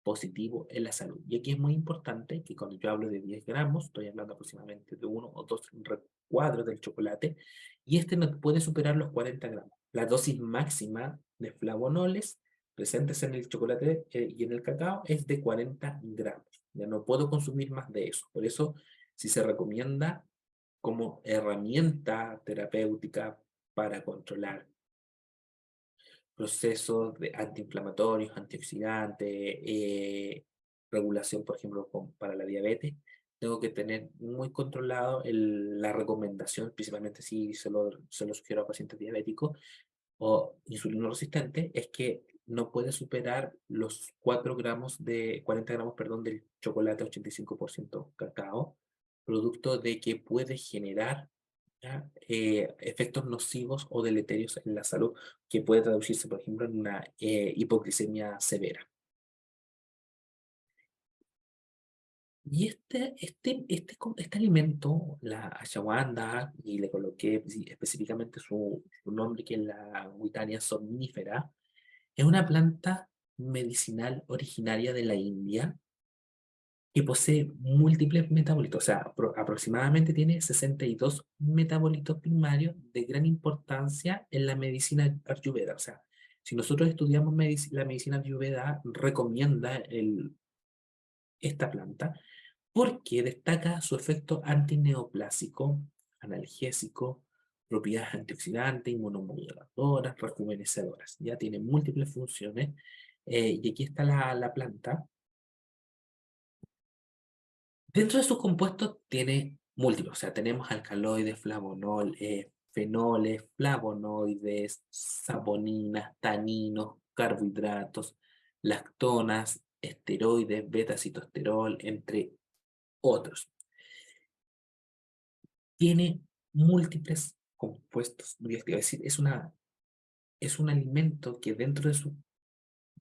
positivo en la salud. Y aquí es muy importante que cuando yo hablo de 10 gramos, estoy hablando aproximadamente de 1 o 2 recuadros del chocolate, y este no puede superar los 40 gramos. La dosis máxima de flavonoles presentes en el chocolate y en el cacao es de 40 gramos. Ya no puedo consumir más de eso. Por eso, si se recomienda como herramienta terapéutica para controlar procesos de antiinflamatorios, antioxidantes, regulación, por ejemplo, para la diabetes, tengo que tener muy controlado la recomendación, principalmente si se lo sugiero a pacientes diabéticos o insulino resistentes, es que no puede superar los 40 gramos, perdón, del chocolate 85% cacao, producto de que puede generar ¿ya? Efectos nocivos o deleterios en la salud, que puede traducirse, por ejemplo, en una hipoglicemia severa. Y este alimento, la ashwagandha, y le coloqué específicamente su nombre, que es la Witania somnífera, es una planta medicinal originaria de la India que posee múltiples metabolitos, o sea, aproximadamente tiene 62 metabolitos primarios de gran importancia en la medicina ayurveda. O sea, si nosotros estudiamos la medicina ayurveda, recomienda esta planta porque destaca su efecto antineoplásico, analgésico, propiedades antioxidantes, inmunomoduladoras, rejuvenecedoras. Ya tiene múltiples funciones. Y aquí está la planta. Dentro de sus compuestos tiene múltiples, o sea, tenemos alcaloides, fenoles, flavonoides, saponinas, taninos, carbohidratos, lactonas, esteroides, beta-citosterol, entre otros. Tiene múltiples compuestos bioactivos, es decir, es un alimento que dentro de su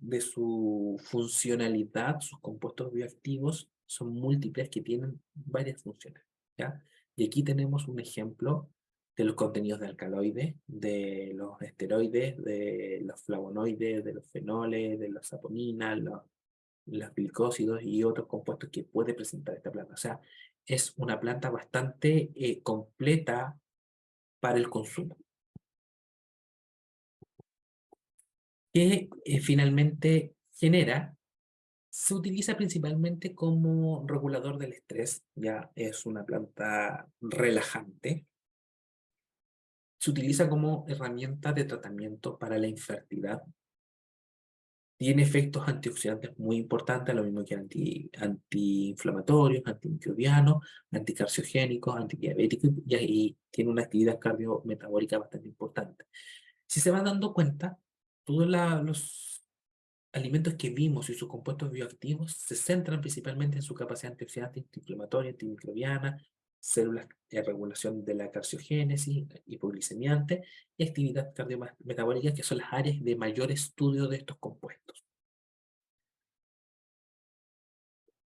de su funcionalidad, sus compuestos bioactivos son múltiples que tienen varias funciones, ¿ya? Y aquí tenemos un ejemplo de los contenidos de alcaloides, de los esteroides, de los flavonoides, de los fenoles, de las saponinas, los glicósidos y otros compuestos que puede presentar esta planta. O sea, es una planta bastante completa para el consumo. Que finalmente genera, se utiliza principalmente como regulador del estrés, ya es una planta relajante. Se utiliza como herramienta de tratamiento para la infertilidad. Tiene efectos antioxidantes muy importantes, lo mismo que antiinflamatorios, antimicrobianos, anticarciogénicos, antidiabéticos, y tiene una actividad cardiometabólica bastante importante. Si se van dando cuenta, todos los alimentos que vimos y sus compuestos bioactivos se centran principalmente en su capacidad antioxidante, antiinflamatoria, antimicrobiana, células de regulación de la carciogénesis, hipoglicemiante y actividad cardiometabólica, que son las áreas de mayor estudio de estos compuestos.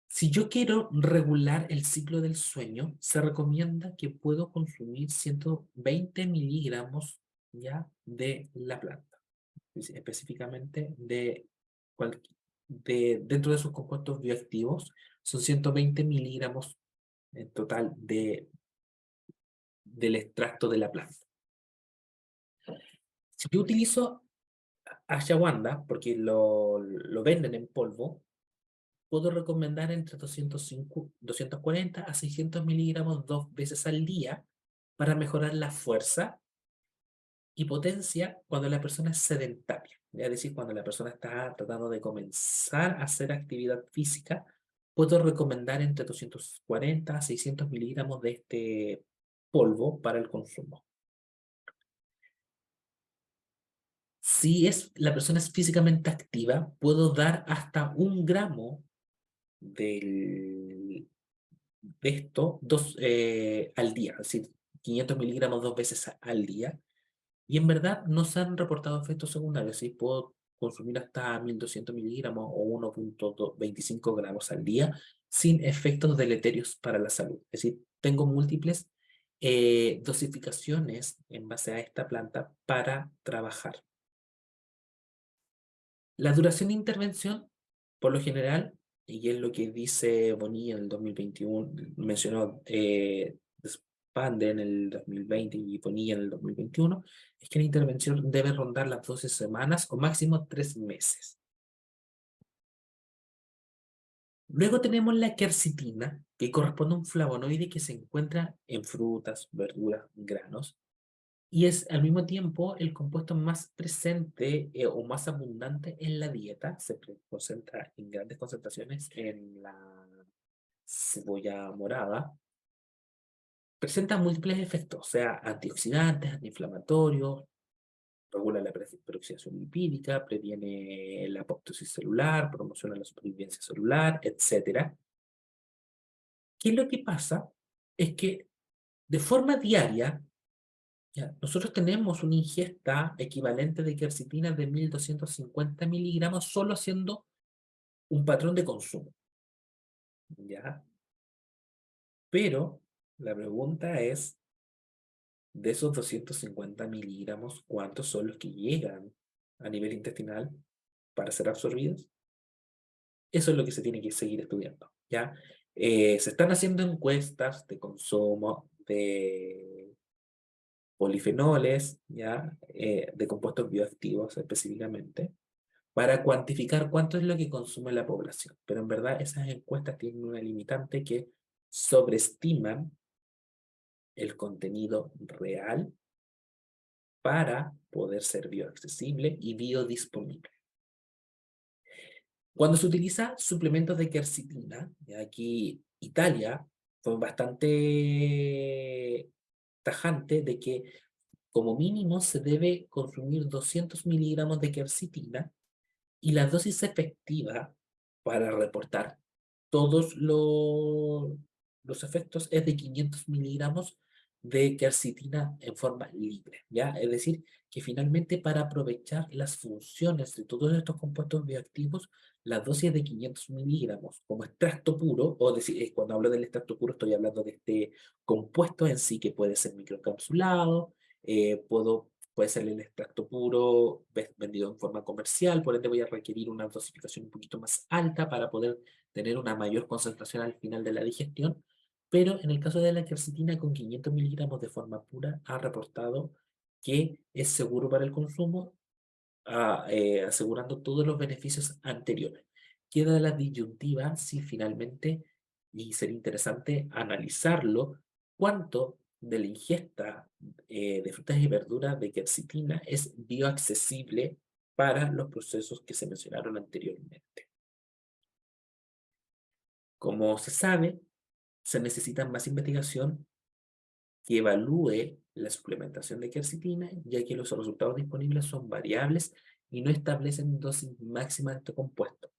Si yo quiero regular el ciclo del sueño, se recomienda que puedo consumir 120 miligramos ya de la planta, específicamente dentro de sus compuestos bioactivos, son 120 miligramos en total del extracto de la planta. Si yo utilizo ashwagandha, porque lo venden en polvo, puedo recomendar entre 240 a 600 miligramos 2 veces al día para mejorar la fuerza y potencia cuando la persona es sedentaria. Es decir, cuando la persona está tratando de comenzar a hacer actividad física, puedo recomendar entre 240 a 600 miligramos de este polvo para el consumo. Si la persona es físicamente activa, puedo dar hasta 1 gramo de esto al día, es decir, 500 miligramos 2 veces al día. Y en verdad no se han reportado efectos secundarios, ¿sí? Puedo consumir hasta 1200 miligramos o 1,25 gramos al día sin efectos deleterios para la salud. Es decir, tengo múltiples dosificaciones en base a esta planta para trabajar. La duración de intervención, por lo general, y es lo que dice Bonilla en el 2021, mencionó Pande en el 2020 y Bonilla en el 2021, es que la intervención debe rondar las 12 semanas o máximo 3 meses. Luego tenemos la quercitina, que corresponde a un flavonoide que se encuentra en frutas, verduras, granos, y es al mismo tiempo el compuesto más presente o más abundante en la dieta. Se concentra en grandes concentraciones en la cebolla morada. Presenta múltiples efectos, o sea, antioxidantes, antiinflamatorios, regula la peroxidación lipídica, previene la apoptosis celular, promociona la supervivencia celular, etc. ¿Qué es lo que pasa? Es que de forma diaria, ya, nosotros tenemos una ingesta equivalente de quercetina de 1250 miligramos solo haciendo un patrón de consumo, ¿ya? Pero la pregunta es, de esos 250 miligramos, ¿cuántos son los que llegan a nivel intestinal para ser absorbidos? Eso es lo que se tiene que seguir estudiando, ¿ya? Se están haciendo encuestas de consumo de polifenoles, ¿ya? De compuestos bioactivos específicamente, para cuantificar cuánto es lo que consume la población. Pero en verdad esas encuestas tienen una limitante que sobreestiman el contenido real para poder ser bioaccesible y biodisponible. Cuando se utiliza suplementos de quercetina, aquí Italia fue bastante tajante de que como mínimo se debe consumir 200 miligramos de quercetina y la dosis efectiva para reportar todos los efectos es de 500 miligramos de quercetina en forma libre, ¿ya? Es decir, que finalmente para aprovechar las funciones de todos estos compuestos bioactivos, la dosis de 500 miligramos como extracto puro, o decir, cuando hablo del extracto puro estoy hablando de este compuesto en sí que puede ser microencapsulado, puede ser el extracto puro vendido en forma comercial, por ende voy a requerir una dosificación un poquito más alta para poder tener una mayor concentración al final de la digestión, pero en el caso de la quercetina con 500 miligramos de forma pura ha reportado que es seguro para el consumo, asegurando todos los beneficios anteriores. Queda la disyuntiva si finalmente, y sería interesante analizarlo, cuánto de la ingesta de frutas y verduras de quercetina es bioaccesible para los procesos que se mencionaron anteriormente. Como se sabe, se necesita más investigación que evalúe la suplementación de quercetina, ya que los resultados disponibles son variables y no establecen dosis máximas de este compuesto.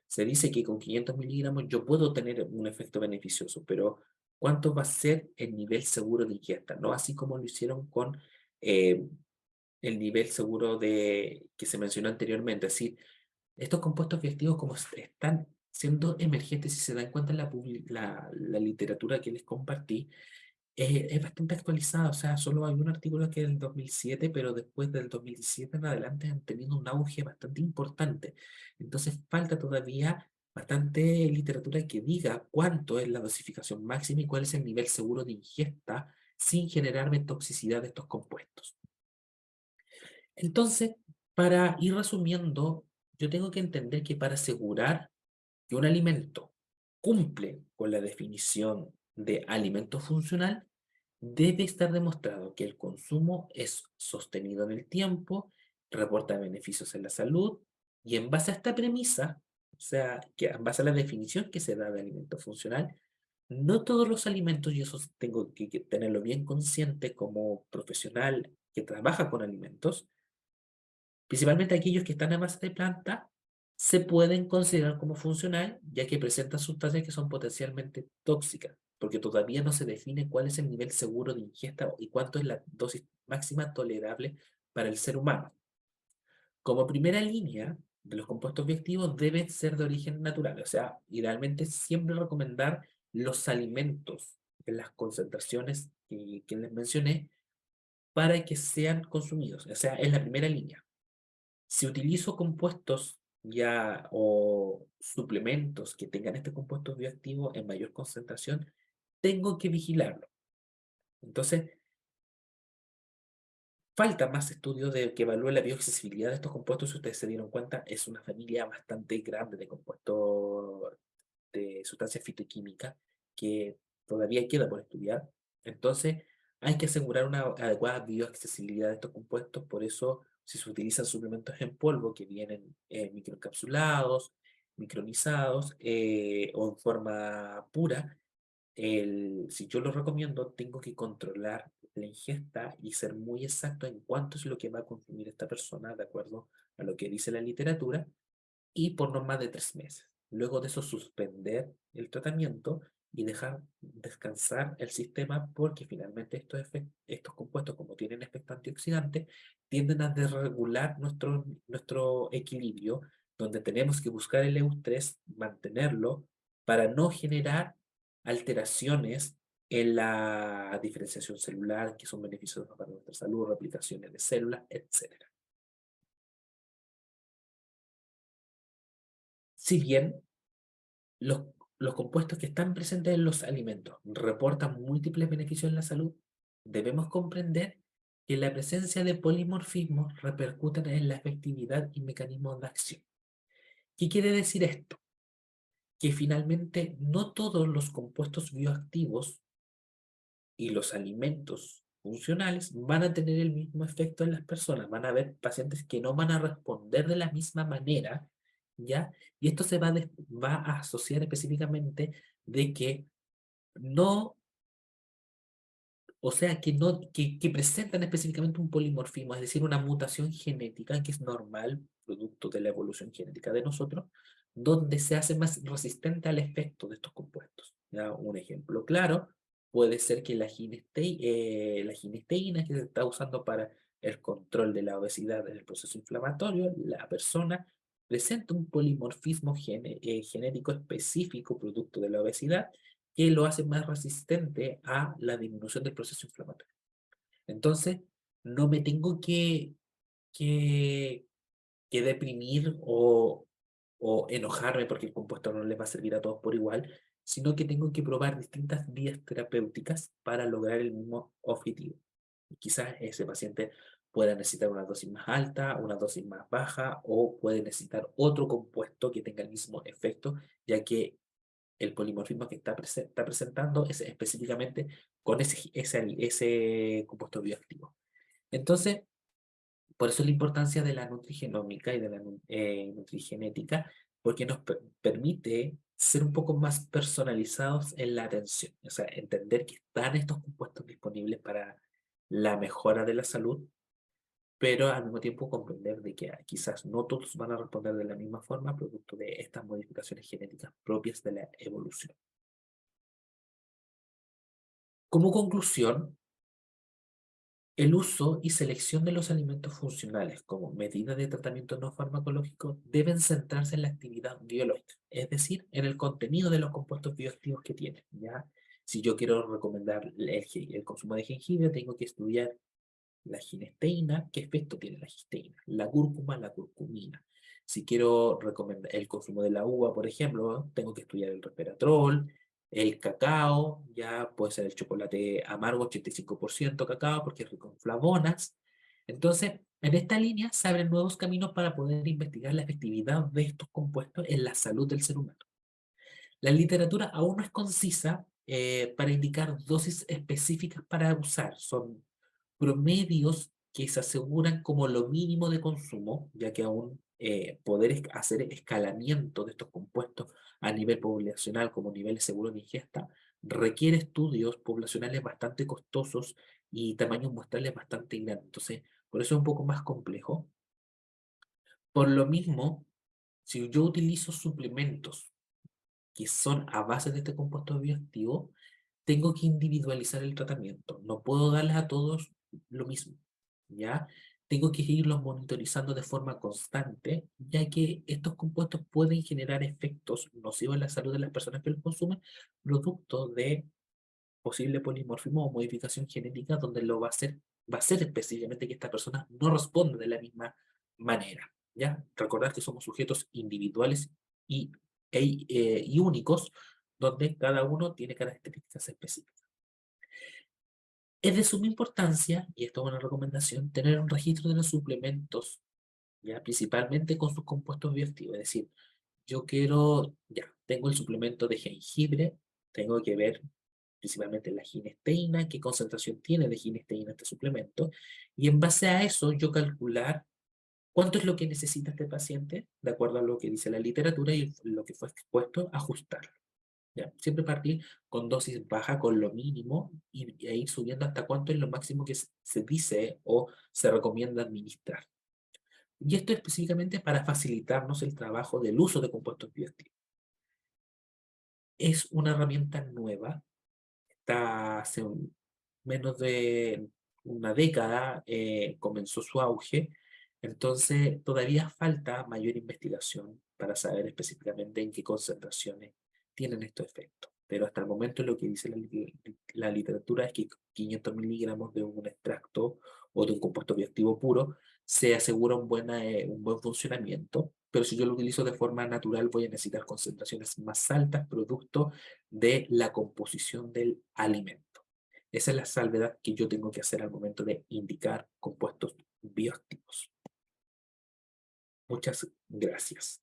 Se dice que con 500 miligramos yo puedo tener un efecto beneficioso, pero ¿cuánto va a ser el nivel seguro de ingesta? No así como lo hicieron con eh, el nivel seguro que se mencionó anteriormente. Es decir, estos compuestos bioactivos como están siendo emergentes, si se dan cuenta en la literatura que les compartí, es bastante actualizada, o sea, solo hay un artículo que es del 2007, pero después del 2017 en adelante han tenido un auge bastante importante. Entonces falta todavía bastante literatura que diga cuánto es la dosificación máxima y cuál es el nivel seguro de ingesta sin generarme toxicidad de estos compuestos. Entonces, para ir resumiendo, yo tengo que entender que para asegurar que un alimento cumple con la definición de alimento funcional, debe estar demostrado que el consumo es sostenido en el tiempo, reporta beneficios en la salud, y en base a esta premisa, o sea, que en base a la definición que se da de alimento funcional, no todos los alimentos, y eso tengo que tenerlo bien consciente como profesional que trabaja con alimentos, principalmente aquellos que están a base de planta, se pueden considerar como funcional, ya que presentan sustancias que son potencialmente tóxicas, porque todavía no se define cuál es el nivel seguro de ingesta y cuánto es la dosis máxima tolerable para el ser humano. Como primera línea de los compuestos bioactivos deben ser de origen natural, o sea, idealmente siempre recomendar los alimentos en las concentraciones que les mencioné para que sean consumidos, o sea, es la primera línea. Si utilizo compuestos ya o suplementos que tengan este compuesto bioactivo en mayor concentración, tengo que vigilarlo. Entonces, falta más estudios que evalúen la bioaccesibilidad de estos compuestos. Si ustedes se dieron cuenta, es una familia bastante grande de compuestos de sustancias fitoquímicas que todavía queda por estudiar. Entonces, hay que asegurar una adecuada bioaccesibilidad de estos compuestos. Por eso, si se utilizan suplementos en polvo que vienen microencapsulados, micronizados o en forma pura, si yo lo recomiendo, tengo que controlar la ingesta y ser muy exacto en cuánto es lo que va a consumir esta persona, de acuerdo a lo que dice la literatura, y por no más de 3 meses. Luego de eso, suspender el tratamiento y dejar descansar el sistema porque finalmente estos compuestos, como tienen efecto antioxidante, tienden a desregular nuestro equilibrio, donde tenemos que buscar el EU3, mantenerlo para no generar alteraciones en la diferenciación celular, que son beneficiosas para nuestra salud, replicaciones de células, etc. Si bien los, los compuestos que están presentes en los alimentos reportan múltiples beneficios en la salud, debemos comprender que la presencia de polimorfismos repercuten en la efectividad y mecanismos de acción. ¿Qué quiere decir esto? Que finalmente no todos los compuestos bioactivos y los alimentos funcionales van a tener el mismo efecto en las personas. Van a haber pacientes que no van a responder de la misma manera, ¿ya? Y esto va a asociar específicamente de que no, o sea, que presentan específicamente un polimorfismo, es decir, una mutación genética que es normal, producto de la evolución genética de nosotros, donde se hace más resistente al efecto de estos compuestos. ¿Ya? Un ejemplo claro puede ser que la ginisteína que se está usando para el control de la obesidad en el proceso inflamatorio, la persona presenta un polimorfismo genético específico producto de la obesidad que lo hace más resistente a la disminución del proceso inflamatorio. Entonces, no me tengo que, que deprimir o enojarme porque el compuesto no les va a servir a todos por igual, sino que tengo que probar distintas vías terapéuticas para lograr el mismo objetivo. Y quizás ese paciente pueda necesitar una dosis más alta, una dosis más baja, o puede necesitar otro compuesto que tenga el mismo efecto, ya que el polimorfismo que está presentando es específicamente con ese compuesto bioactivo. Entonces, por eso la importancia de la nutrigenómica y de la nutrigenética, porque nos permite ser un poco más personalizados en la atención, o sea, entender que están estos compuestos disponibles para la mejora de la salud, pero al mismo tiempo comprender de que quizás no todos van a responder de la misma forma producto de estas modificaciones genéticas propias de la evolución. Como conclusión, el uso y selección de los alimentos funcionales como medida de tratamiento no farmacológico deben centrarse en la actividad biológica, es decir, en el contenido de los compuestos bioactivos que tienen, ¿ya? Si yo quiero recomendar el consumo de jengibre, tengo que estudiar la ginesteína, qué efecto tiene la gisteína, la cúrcuma, la curcumina. Si quiero recomendar el consumo de la uva, por ejemplo, tengo que estudiar el resveratrol, el cacao, ya puede ser el chocolate amargo, 85% cacao, porque es rico en flavonas. Entonces, en esta línea se abren nuevos caminos para poder investigar la efectividad de estos compuestos en la salud del ser humano. La literatura aún no es concisa para indicar dosis específicas para usar. Son promedios que se aseguran como lo mínimo de consumo, ya que aún poder hacer escalamiento de estos compuestos a nivel poblacional como niveles seguros de ingesta requiere estudios poblacionales bastante costosos y tamaños muestrales bastante grandes. Entonces, por eso es un poco más complejo. Por lo mismo, si yo utilizo suplementos que son a base de este compuesto bioactivo, tengo que individualizar el tratamiento. No puedo darles a todos lo mismo, ¿ya? Tengo que irlos monitorizando de forma constante, ya que estos compuestos pueden generar efectos nocivos en la salud de las personas que los consumen, producto de posible polimorfismo o modificación genética, donde va a ser específicamente que esta persona no responde de la misma manera, ¿ya? Recordar que somos sujetos individuales y, y únicos, donde cada uno tiene características específicas. Es de suma importancia, y esto es una recomendación, tener un registro de los suplementos, ¿ya? Principalmente con sus compuestos bioactivos. Es decir, yo quiero, ya, tengo el suplemento de jengibre, tengo que ver principalmente la ginesteína, qué concentración tiene de ginesteína este suplemento, y en base a eso yo calcular cuánto es lo que necesita este paciente, de acuerdo a lo que dice la literatura y lo que fue expuesto, ajustar. ¿Ya? Siempre partir con dosis baja, con lo mínimo, y ir subiendo hasta cuánto es lo máximo que se dice o se recomienda administrar. Y esto específicamente para facilitarnos el trabajo del uso de compuestos bioactivos. Es una herramienta nueva, está hace menos de una década, comenzó su auge, entonces todavía falta mayor investigación para saber específicamente en qué concentraciones tienen estos efectos. Pero hasta el momento lo que dice la literatura es que 500 miligramos de un extracto o de un compuesto bioactivo puro se asegura un buen funcionamiento, pero si yo lo utilizo de forma natural voy a necesitar concentraciones más altas producto de la composición del alimento. Esa es la salvedad que yo tengo que hacer al momento de indicar compuestos bioactivos. Muchas gracias.